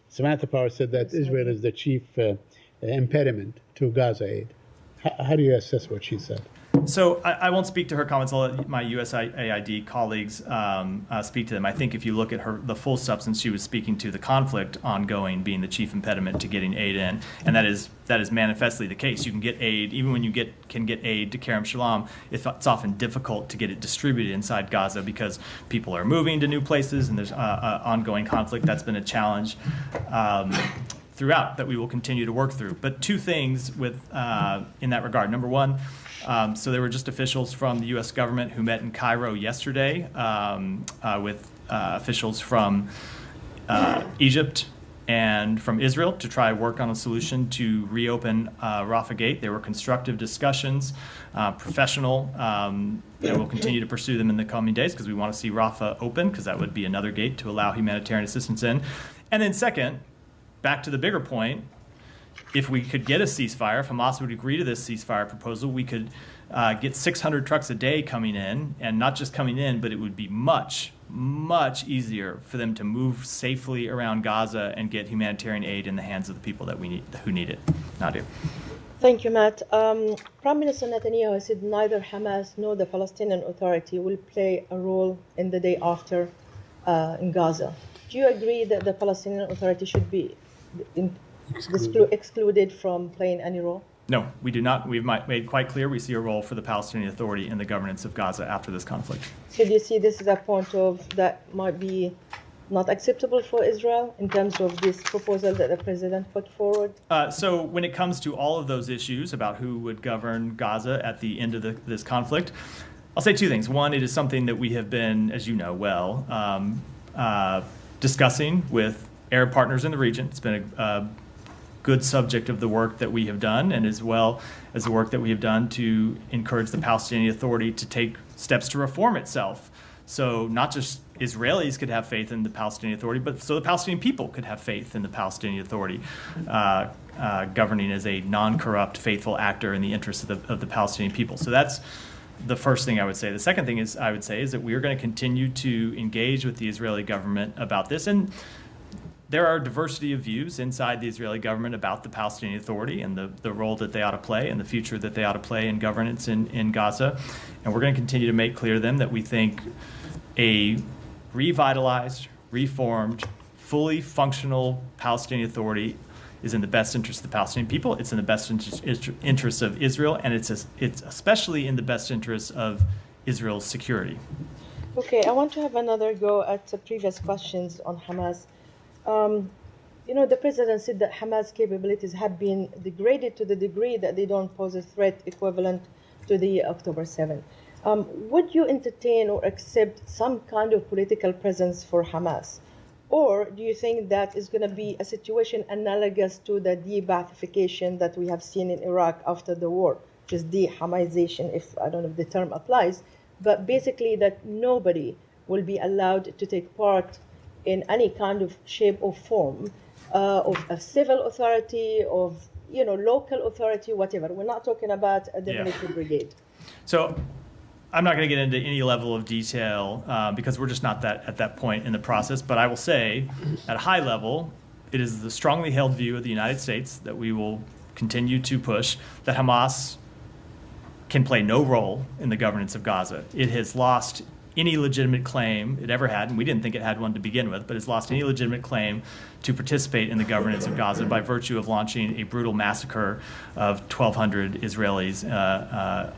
S6: Samantha Power said that Israel is the chief impediment to Gaza aid. How do you assess what she said?
S1: So I won't speak to her comments. I'll let my USAID colleagues speak to them. I think if you look at the full substance, she was speaking to the conflict ongoing being the chief impediment to getting aid in, and that is manifestly the case. You can get aid, even when you can get aid to Kerem Shalom, it's often difficult to get it distributed inside Gaza because people are moving to new places and there's ongoing conflict. That's been a challenge throughout that we will continue to work through. But two things in that regard. Number one, so there were just officials from the U.S. government who met in Cairo yesterday with officials from Egypt and from Israel to try work on a solution to reopen Rafah Gate. There were constructive discussions, professional, and we'll continue to pursue them in the coming days because we want to see Rafah open because that would be another gate to allow humanitarian assistance in. And then second, back to the bigger point, if we could get a ceasefire, if Hamas would agree to this ceasefire proposal, we could get 600 trucks a day coming in, and not just coming in, but it would be much, much easier for them to move safely around Gaza and get humanitarian aid in the hands of the people that who need it. Nadia.
S15: Thank you, Matt. Prime Minister Netanyahu said neither Hamas nor the Palestinian Authority will play a role in the day after in Gaza. Do you agree that the Palestinian Authority should be excluded from playing any role?
S1: No, we do not. We've made quite clear we see a role for the Palestinian Authority in the governance of Gaza after this conflict.
S15: So do you see this as a point of that might be not acceptable for Israel in terms of this proposal that the president put forward?
S1: So when it comes to all of those issues about who would govern Gaza at the end of this conflict, I'll say two things. One, it is something that we have been, as you know well, discussing with Arab partners in the region. It's been a good subject of the work that we have done, and as well as the work that we have done to encourage the Palestinian Authority to take steps to reform itself. So not just Israelis could have faith in the Palestinian Authority, but so the Palestinian people could have faith in the Palestinian Authority, governing as a non-corrupt, faithful actor in the interests of the Palestinian people. So that's the first thing I would say. The second thing I would say is that we are going to continue to engage with the Israeli government about this. And there are a diversity of views inside the Israeli government about the Palestinian Authority and the role that they ought to play and the future that they ought to play in governance in Gaza. And we're going to continue to make clear to them that we think a revitalized, reformed, fully functional Palestinian Authority is in the best interest of the Palestinian people. It's in the best interest of Israel, and it's especially in the best interest of Israel's security.
S15: Okay, I want to have another go at the previous questions on Hamas. The president said that Hamas capabilities have been degraded to the degree that they don't pose a threat equivalent to the October 7th. Would you entertain or accept some kind of political presence for Hamas? Or do you think that is going to be a situation analogous to the de-Baathification that we have seen in Iraq after the war, which is de-Hamization, if I don't know if the term applies, but basically that nobody will be allowed to take part in any kind of shape or form of a civil authority, of local authority, whatever. We're not talking about the military brigade.
S1: So I'm not going to get into any level of detail because we're just not at that point in the process. But I will say, at a high level, it is the strongly held view of the United States that we will continue to push that Hamas can play no role in the governance of Gaza. It has lost any legitimate claim it ever had, and we didn't think it had one to begin with, but it's lost any legitimate claim to participate in the governance of Gaza by virtue of launching a brutal massacre of 1,200 Israelis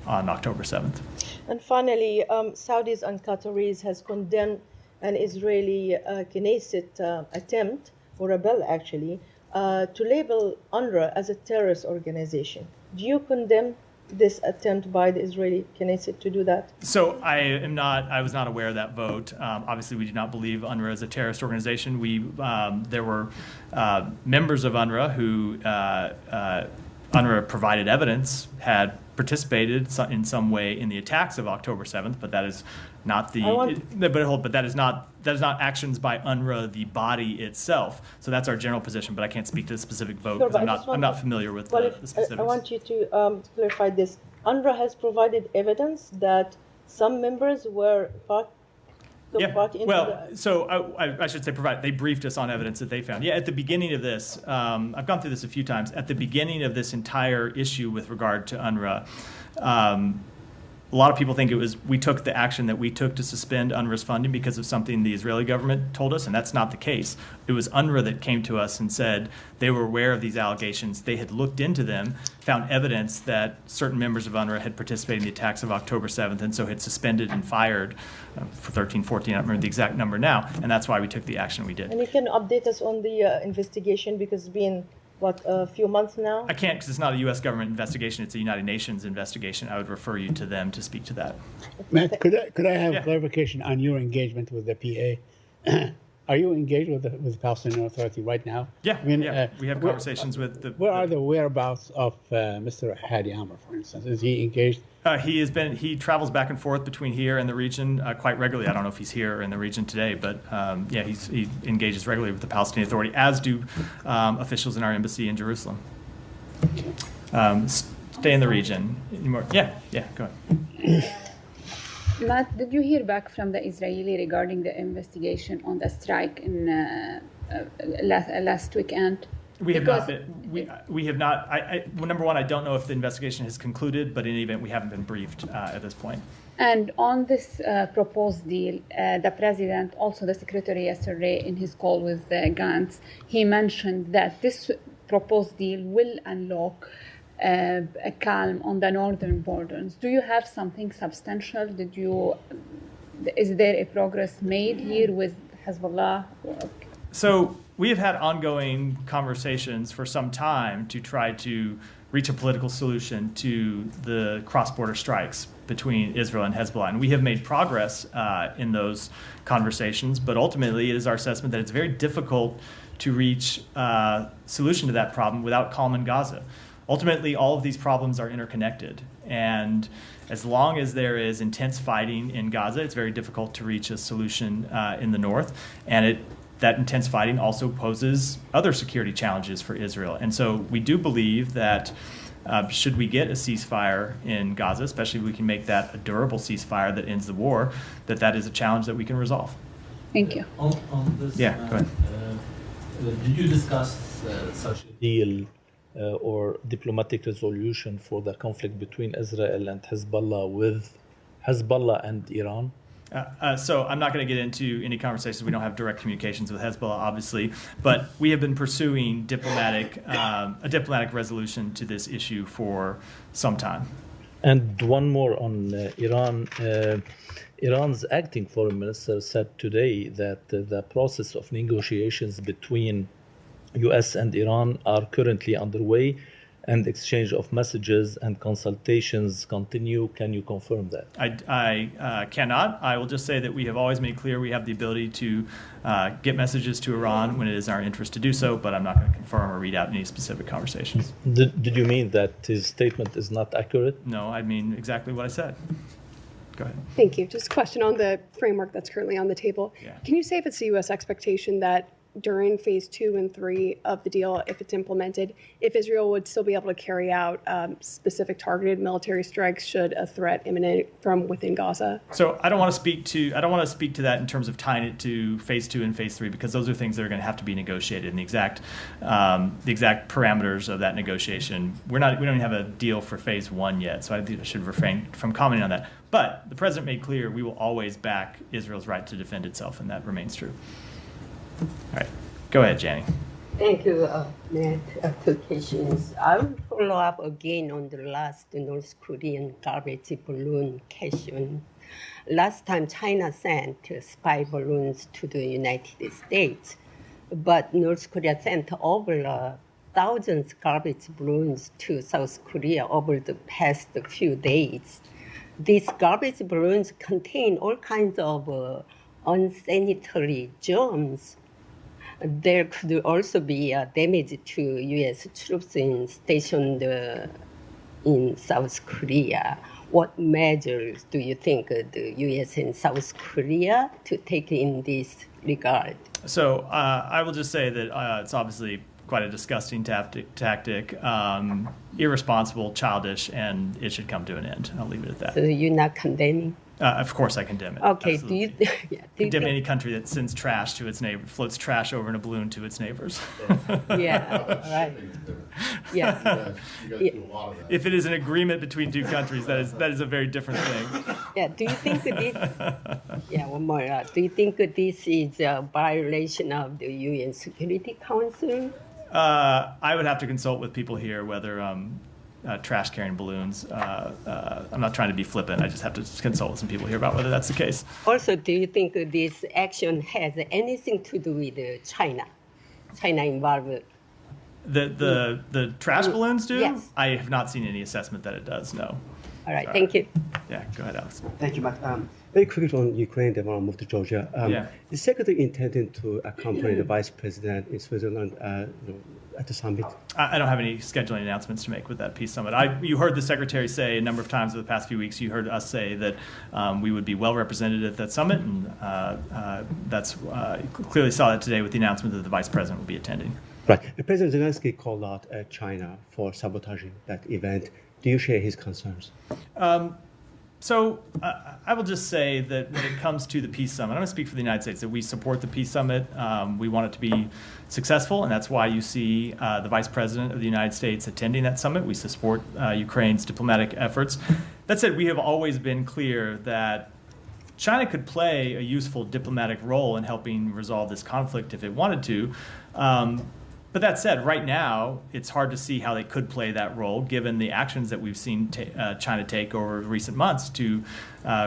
S1: on October 7th.
S15: And finally, Saudis and Qataris has condemned an Israeli Knesset attempt, or a bill actually, to label UNRWA as a terrorist organization. Do you condemn this attempt by the Israeli Knesset to do that?
S1: So I was not aware of that vote. Obviously, we do not believe UNRWA is a terrorist organization. There were members of UNRWA who UNRWA provided evidence had participated in some way in the attacks of October 7th, but that is not but that is not actions by UNRWA, the body itself. So that's our general position, but I can't speak to the specific vote because I'm not familiar with the specifics.
S15: I want you to clarify this. UNRWA has provided evidence that some members were
S1: I should say they briefed us on evidence that they found. Yeah, at the beginning of this, I've gone through this a few times. At the beginning of this entire issue with regard to UNRWA, a lot of people think we took the action that we took to suspend UNRWA's funding because of something the Israeli government told us, and that's not the case. It was UNRWA that came to us and said they were aware of these allegations. They had looked into them, found evidence that certain members of UNRWA had participated in the attacks of October 7th, and so had suspended and fired for 13, 14, I don't remember the exact number now, and that's why we took the action we did.
S15: And you can update us on the investigation because it's been a few months now?
S1: I can't because it's not a U.S. government investigation. It's a United Nations investigation. I would refer you to them to speak to that.
S6: Matt, could I have clarification on your engagement with the PA? Are you engaged with the Palestinian Authority right now?
S1: Yeah, we have conversations with the...
S6: Where are the whereabouts of Mr. Hadi Amr, for instance? Is he engaged?
S1: He travels back and forth between here and the region quite regularly. I don't know if he's here or in the region today, but he engages regularly with the Palestinian Authority, as do officials in our embassy in Jerusalem. stay in the region. Any more? Yeah, go ahead.
S16: Matt, did you hear back from the Israeli regarding the investigation on the strike in last weekend?
S1: We have not been. We have not. Well, number one, I don't know if the investigation has concluded, but in any event, we haven't been briefed at this point.
S16: And on this proposed deal, the president, also the secretary yesterday in his call with Gantz, he mentioned that this proposed deal will unlock a calm on the northern borders. Do you have something substantial? Is there a progress made here with Hezbollah?
S1: So we have had ongoing conversations for some time to try to reach a political solution to the cross-border strikes between Israel and Hezbollah. And we have made progress in those conversations, but ultimately it is our assessment that it's very difficult to reach a solution to that problem without calm in Gaza. Ultimately, all of these problems are interconnected. And as long as there is intense fighting in Gaza, it's very difficult to reach a solution in the north. And that intense fighting also poses other security challenges for Israel. And so we do believe that should we get a ceasefire in Gaza, especially if we can make that a durable ceasefire that ends the war, that is a challenge that we can resolve.
S16: Thank you.
S7: On this,
S1: go ahead.
S7: Did you discuss such a deal or diplomatic resolution for the conflict between Israel and Hezbollah with Hezbollah and Iran?
S1: So I'm not going to get into any conversations. We don't have direct communications with Hezbollah, obviously, but we have been pursuing a diplomatic resolution to this issue for some time.
S7: And one more on Iran. Iran's acting foreign minister said today that the process of negotiations between U.S. and Iran are currently underway, and exchange of messages and consultations continue. Can you confirm that?
S1: I cannot. I will just say that we have always made clear we have the ability to get messages to Iran when it is in our interest to do so, but I'm not going to confirm or read out any specific conversations.
S7: Did you mean that his statement is not accurate?
S1: No, I mean exactly what I said. Go ahead.
S8: Thank you. Just a question on the framework that's currently on the table.
S1: Yeah.
S8: Can you say if it's the U.S. expectation that during phase 2 and 3 of the deal, if it's implemented, if Israel would still be able to carry out specific targeted military strikes should a threat emanate from within Gaza?
S1: So I don't want to speak to that in terms of tying it to phase 2 and phase 3, because those are things that are going to have to be negotiated, and the exact parameters of that negotiation. We don't even have a deal for phase 1 yet, so I should refrain from commenting on that. But the president made clear we will always back Israel's right to defend itself, and that remains true. All right, go ahead, Jani.
S17: Thank you, Matt. Two questions. I will follow up again on the last North Korean garbage balloon question. Last time, China sent spy balloons to the United States, but North Korea sent over thousands of garbage balloons to South Korea over the past few days. These garbage balloons contain all kinds of unsanitary germs. There could also be damage to U.S. troops stationed in South Korea. What measures do you think the U.S. and South Korea to take in this regard?
S1: So I will just say that it's obviously quite a disgusting tactic, irresponsible, childish, and it should come to an end. I'll leave it at that.
S17: So you're not condemning?
S1: Of course I condemn it.
S17: Okay.
S1: Absolutely. Condemn any country that sends trash to its neighbor, floats trash over in a balloon to its neighbors.
S17: Yeah, right. Yeah.
S1: If it is an agreement between two countries, that is a very different thing.
S17: Yeah. Do you think this? Yeah. One more. Do you think this is a violation of the UN Security Council?
S1: I would have to consult with people here whether trash carrying balloons. I'm not trying to be flippant. I just have to consult with some people here about whether that's the case.
S17: Also, do you think this action has anything to do with China? China involved?
S1: The trash balloons do?
S17: Yes.
S1: I have not seen any assessment that it does, no.
S17: All right, thank you.
S1: Yeah, go ahead, Alex.
S9: Thank you, Matt. Very quickly on Ukraine, then I'll move to Georgia. The secretary intending to accompany the vice president in Switzerland at the summit?
S1: I don't have any scheduling announcements to make with that peace summit. You heard the secretary say a number of times over the past few weeks, you heard us say that we would be well represented at that summit, and that's clearly saw that today with the announcement that the vice president will be attending.
S9: Right. President Zelensky called out China for sabotaging that event. Do you share his concerns?
S1: So I will just say that when it comes to the Peace Summit, I'm going to speak for the United States, that we support the Peace Summit. We want it to be successful, and that's why you see the Vice President of the United States attending that summit. We support Ukraine's diplomatic efforts. That said, we have always been clear that China could play a useful diplomatic role in helping resolve this conflict if it wanted to. But that said, right now, it's hard to see how they could play that role, given the actions that we've seen China take over recent months to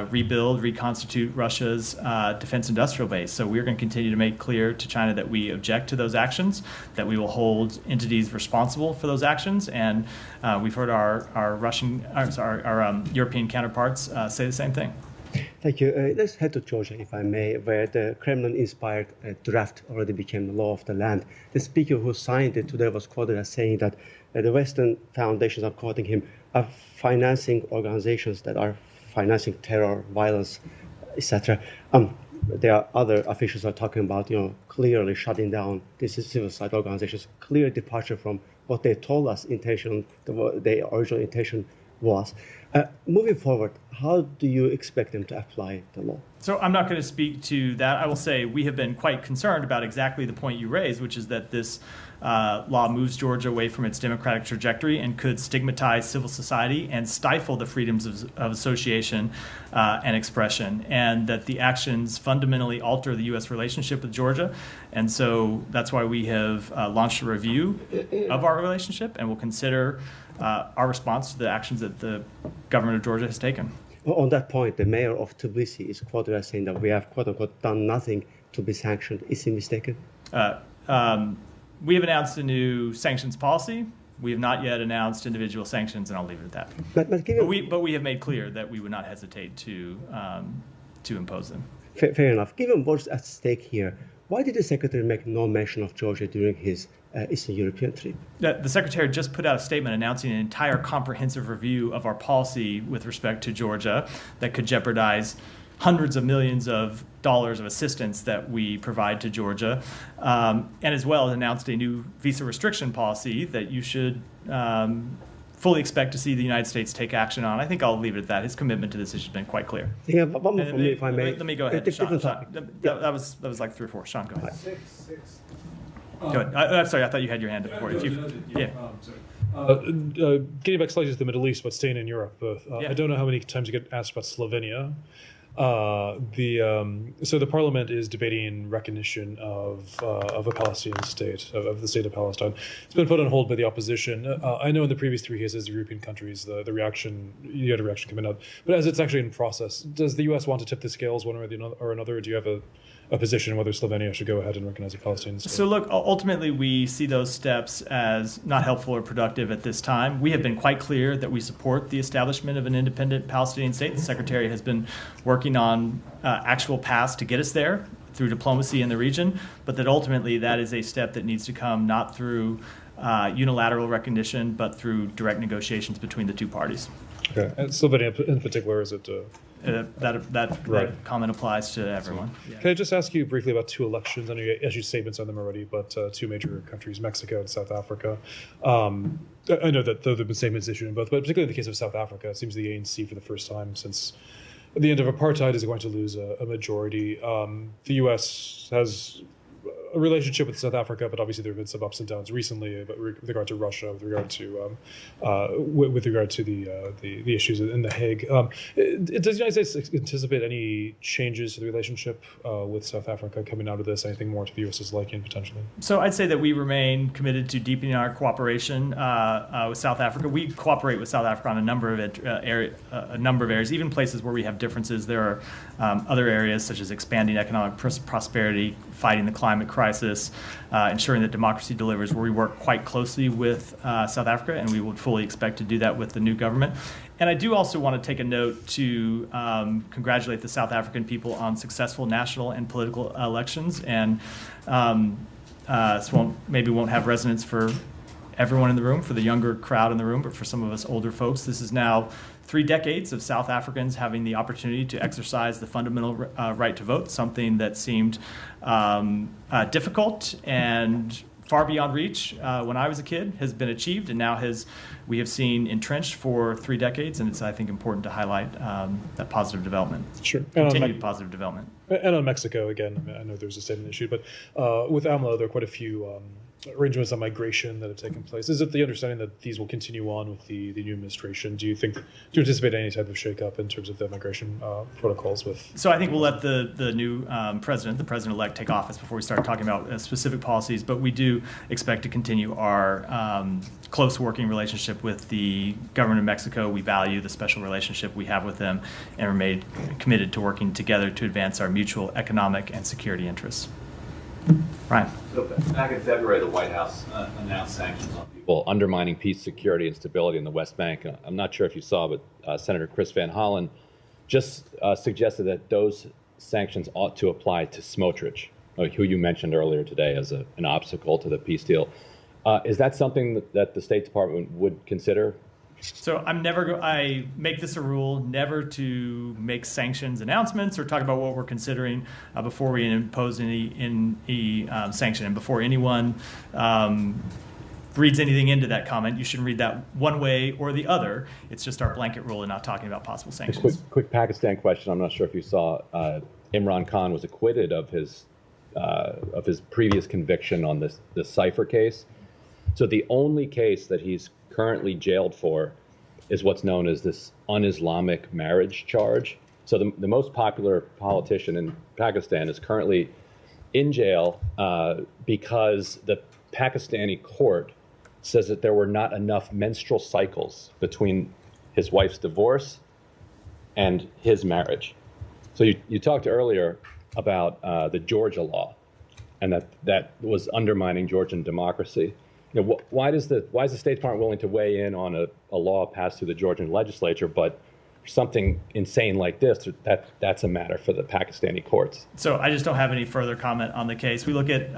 S1: rebuild, reconstitute Russia's defense industrial base. So we're going to continue to make clear to China that we object to those actions, that we will hold entities responsible for those actions, and we've heard our European counterparts say the same thing.
S9: Thank you. Let's head to Georgia, if I may, where the Kremlin-inspired draft already became the law of the land. The speaker who signed it today was quoted as saying that the Western foundations, are quoting him, are financing organizations that are financing terror, violence, etc. There are other officials who are talking about, clearly shutting down these civil society organizations, clear departure from what they told us their original intention was. Moving forward, how do you expect them to apply the law?
S1: So I'm not going to speak to that. I will say we have been quite concerned about exactly the point you raised, which is that this law moves Georgia away from its democratic trajectory and could stigmatize civil society and stifle the freedoms of association and expression, and that the actions fundamentally alter the U.S. relationship with Georgia. And so that's why we have launched a review of our relationship, and will consider our response to the actions that the government of Georgia has taken.
S9: On that point, the mayor of Tbilisi is quoted as saying that we have, quote unquote, done nothing to be sanctioned. Is he mistaken?
S1: We have announced a new sanctions policy. We have not yet announced individual sanctions, and I'll leave it at that. But we have made clear that we would not hesitate to impose them.
S9: Fair enough. Given what's at stake here, why did the Secretary make no mention of Georgia during his Eastern European trip?
S1: The Secretary just put out a statement announcing an entire comprehensive review of our policy with respect to Georgia that could jeopardize hundreds of millions of dollars of assistance that we provide to Georgia, and as well announced a new visa restriction policy that you should fully expect to see the United States take action on. I think I'll leave it at that. His commitment to this issue has been quite clear.
S9: Yeah, one more from me, if I may.
S1: Let me go ahead. Sean, that was like 3 or 4. Sean, go ahead. Go ahead. I'm sorry, I thought you had your hand up before.
S4: Getting back slightly to the Middle East, but staying in Europe, I don't know how many times you get asked about Slovenia. So the parliament is debating recognition of a Palestinian state, of the state of Palestine. It's been put on hold by the opposition. I know in the previous 3 cases, the European countries, you had a reaction coming out. But as it's actually in process, does the U.S. want to tip the scales one way or another, or do you have a position whether Slovenia should go ahead and recognize a Palestinian state?
S1: So look, ultimately we see those steps as not helpful or productive at this time. We have been quite clear that we support the establishment of an independent Palestinian state. The Secretary has been working on actual paths to get us there through diplomacy in the region, but that ultimately that is a step that needs to come not through unilateral recognition, but through direct negotiations between the two parties.
S4: Okay, and Slovenia in particular, is it?
S1: That comment applies to everyone. Yeah.
S4: Can I just ask you briefly about 2 elections? I know you issued statements on them already, but 2 major countries, Mexico and South Africa. I know that there have been statements issued in both, but particularly in the case of South Africa, it seems the ANC for the first time since the end of apartheid is going to lose a majority. The U.S. has a relationship with South Africa, but obviously there have been some ups and downs recently with regard to Russia, with regard to the issues in The Hague. Does the United States anticipate any changes to the relationship with South Africa coming out of this? Anything more to the U.S.'s liking potentially?
S1: So I'd say that we remain committed to deepening our cooperation with South Africa. We cooperate with South Africa on a number of areas, even places where we have differences. There are other areas such as expanding economic prosperity, fighting the climate crisis, ensuring that democracy delivers, where we work quite closely with South Africa, and we would fully expect to do that with the new government. And I do also want to take a note to congratulate the South African people on successful national and political elections. And this maybe won't have resonance for everyone in the room, for the younger crowd in the room, but for some of us older folks, this is now 3 decades of South Africans having the opportunity to exercise the fundamental right to vote, something that seemed difficult and far beyond reach when I was a kid has been achieved, and now we have seen entrenched for 3 decades, and it's, I think, important to highlight that positive development.
S4: Sure.
S1: Continued positive development.
S4: And on Mexico, again, I mean, I know there's a statement issued, but with AMLO, there are quite a few arrangements on migration that have taken place. Is it the understanding that these will continue on with the new administration? Do you anticipate any type of shakeup in terms of the migration protocols with?
S1: So I think we'll let the new the president-elect, take office before we start talking about specific policies. But we do expect to continue our close working relationship with the government of Mexico. We value the special relationship we have with them, and remain committed to working together to advance our mutual economic and security interests. Ryan.
S18: So back in February, the White House announced sanctions on people undermining peace, security, and stability in the West Bank. I'm not sure if you saw, but Senator Chris Van Hollen just suggested that those sanctions ought to apply to Smotrich, who you mentioned earlier today as an obstacle to the peace deal. Is that something that the State Department would consider?
S1: So I make this a rule never to make sanctions announcements or talk about what we're considering before we impose any sanction. And before anyone reads anything into that comment, you shouldn't read that one way or the other. It's just our blanket rule and not talking about possible sanctions.
S18: Quick Pakistan question. I'm not sure if you saw, Imran Khan was acquitted of his previous conviction on the Cypher case. So the only case that he's currently jailed for is what's known as this un-Islamic marriage charge. So the most popular politician in Pakistan is currently in jail because the Pakistani court says that there were not enough menstrual cycles between his wife's divorce and his marriage. So you talked earlier about the Georgia law, and that was undermining Georgian democracy. Why is the State Department willing to weigh in on a law passed through the Georgian legislature, but something insane like this, that's a matter for the Pakistani courts?
S1: So I just don't have any further comment on the case. We look at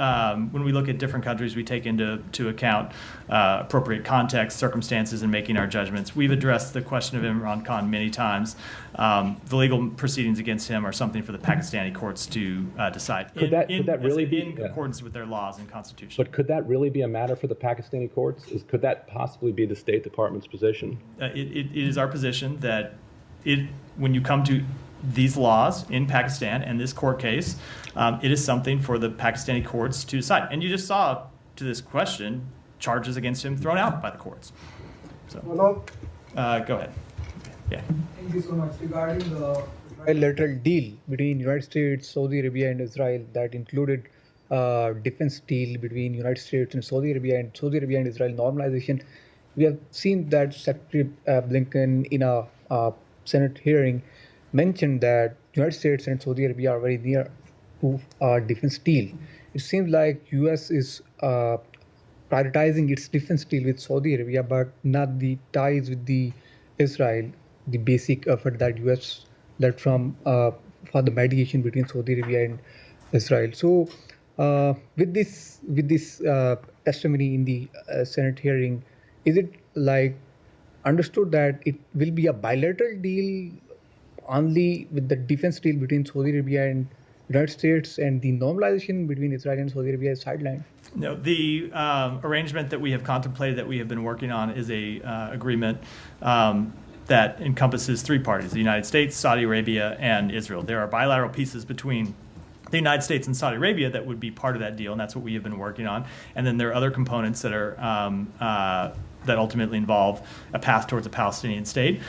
S1: when we look at different countries, we take into account appropriate context, circumstances in making our judgments. We've addressed the question of Imran Khan many times. The legal proceedings against him are something for the Pakistani courts to decide.
S18: Could that really be
S1: in accordance with their laws and constitution?
S18: But could that really be a matter for the Pakistani courts? Could that possibly be the State Department's position?
S1: It is our position that when you come to these laws in Pakistan and this court case, it is something for the Pakistani courts to decide. And you just saw, to this question, charges against him thrown out by the courts. So, go ahead. Yeah.
S19: Thank you so much. Regarding the bilateral deal between United States, Saudi Arabia, and Israel that included defense deal between United States and Saudi Arabia and Israel normalization, we have seen that Secretary Blinken in a Senate hearing mentioned that United States and Saudi Arabia are very near to a defense deal. It seems like U.S. is prioritizing its defense deal with Saudi Arabia, but not the ties with the Israel, the basic effort that U.S. led from for the mediation between Saudi Arabia and Israel. So, with this testimony in the Senate hearing, is it like understood that it will be a bilateral deal only with the defense deal between Saudi Arabia and United States, and the normalization between Israel and Saudi Arabia is sidelined?
S1: No, the arrangement that we have contemplated, that we have been working on, is a agreement that encompasses 3 parties: the United States, Saudi Arabia, and Israel. There are bilateral pieces between the United States and Saudi Arabia that would be part of that deal, and that's what we have been working on. And then there are other components that are that ultimately involve a path towards a Palestinian state.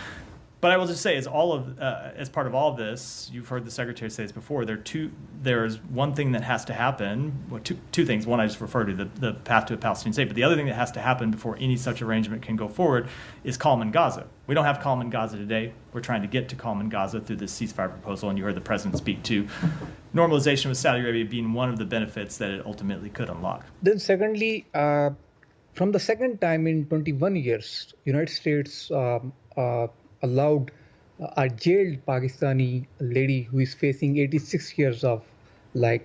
S1: But I will just say, as part of all of this, you've heard the Secretary say this before, there's one thing that has to happen, well, two things. One I just referred to, the path to a Palestinian state. But the other thing that has to happen before any such arrangement can go forward is calm in Gaza. We don't have calm in Gaza today. We're trying to get to calm in Gaza through this ceasefire proposal, and you heard the President speak to normalization with Saudi Arabia being one of the benefits that it ultimately could unlock.
S19: Then secondly, from the second time in 21 years, United States allowed a jailed Pakistani lady who is facing 86 years of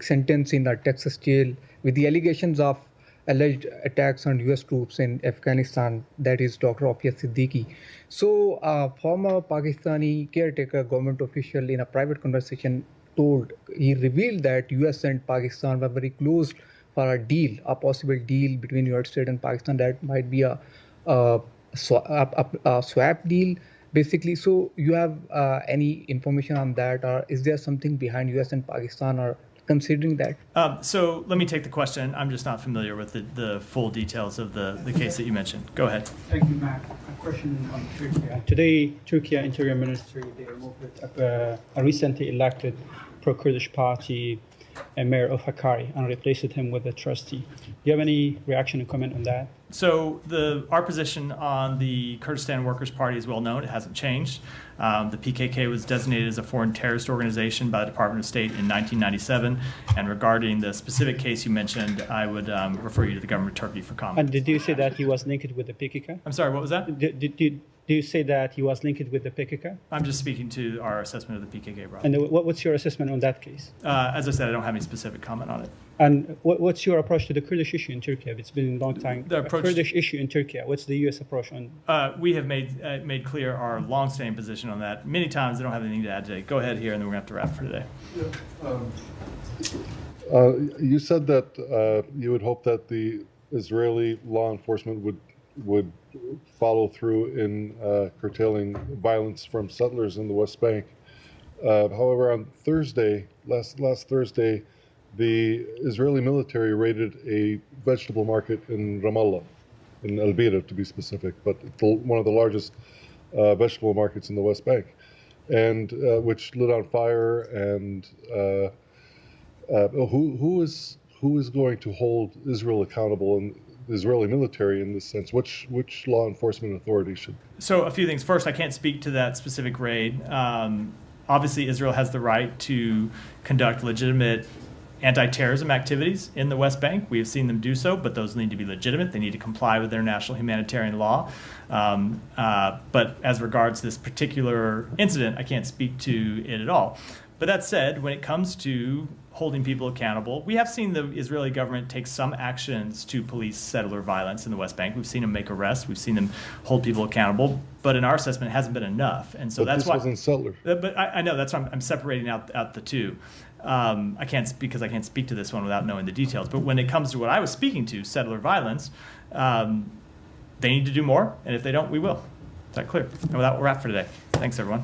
S19: sentence in a Texas jail with the allegations of alleged attacks on U.S. troops in Afghanistan, that is Dr. Afia Siddiqui. So a former Pakistani caretaker government official in a private conversation he revealed that U.S. and Pakistan were very close for a deal, a possible deal between United States and Pakistan that might be a swap deal, basically. So you have any information on that, or is there something behind US and Pakistan or considering that?
S1: So let me take the question. I'm just not familiar with the full details of the case that you mentioned. Go ahead.
S10: Thank you, Matt. A question on Turkey. Today, Turkey Interior Ministry, they removed a recently elected pro-Kurdish party mayor of Hakkari and replaced him with a trustee. Do you have any reaction and comment on that?
S1: So our position on the Kurdistan Workers' Party is well known. It hasn't changed. The PKK was designated as a foreign terrorist organization by the Department of State in 1997. And regarding the specific case you mentioned, I would refer you to the government of Turkey for comment.
S10: And did you say that he was linked with the PKK?
S1: I'm sorry, what was that?
S10: Do you say that he was linked with the PKK?
S1: I'm just speaking to our assessment of the PKK, Rob.
S10: And what's your assessment on that case?
S1: As I said, I don't have any specific comment on it.
S10: And what's your approach to the Kurdish issue in Turkey? It's been a long time.
S1: The approach,
S10: Kurdish issue in Turkey. What's the U.S. approach on?
S1: We have made clear our long-standing position on that many times. I don't have anything to add today. Go ahead here, and then we're going to have to wrap for today.
S2: You said that you would hope that the Israeli law enforcement would follow through in curtailing violence from settlers in the West Bank. However, on Thursday, last Thursday, the Israeli military raided a vegetable market in Ramallah, in El Beira to be specific, but one of the largest vegetable markets in the West Bank, and which lit on fire. And who is going to hold Israel accountable and the Israeli military in this sense? Which law enforcement authority should?
S1: So a few things. First, I can't speak to that specific raid. Obviously, Israel has the right to conduct legitimate anti-terrorism activities in the West Bank. We have seen them do so, but those need to be legitimate. They need to comply with international humanitarian law. But as regards this particular incident, I can't speak to it at all. But that said, when it comes to holding people accountable, we have seen the Israeli government take some actions to police settler violence in the West Bank. We've seen them make arrests. We've seen them hold people accountable. But in our assessment, it hasn't been enough. And so that's why
S2: this wasn't settler.
S1: But I know that's why I'm separating out the two. I can't speak to this one without knowing the details. But when it comes to what I was speaking to, settler violence, they need to do more. And if they don't, we will. Is that clear? And with that, we'll wrap for today. Thanks, everyone.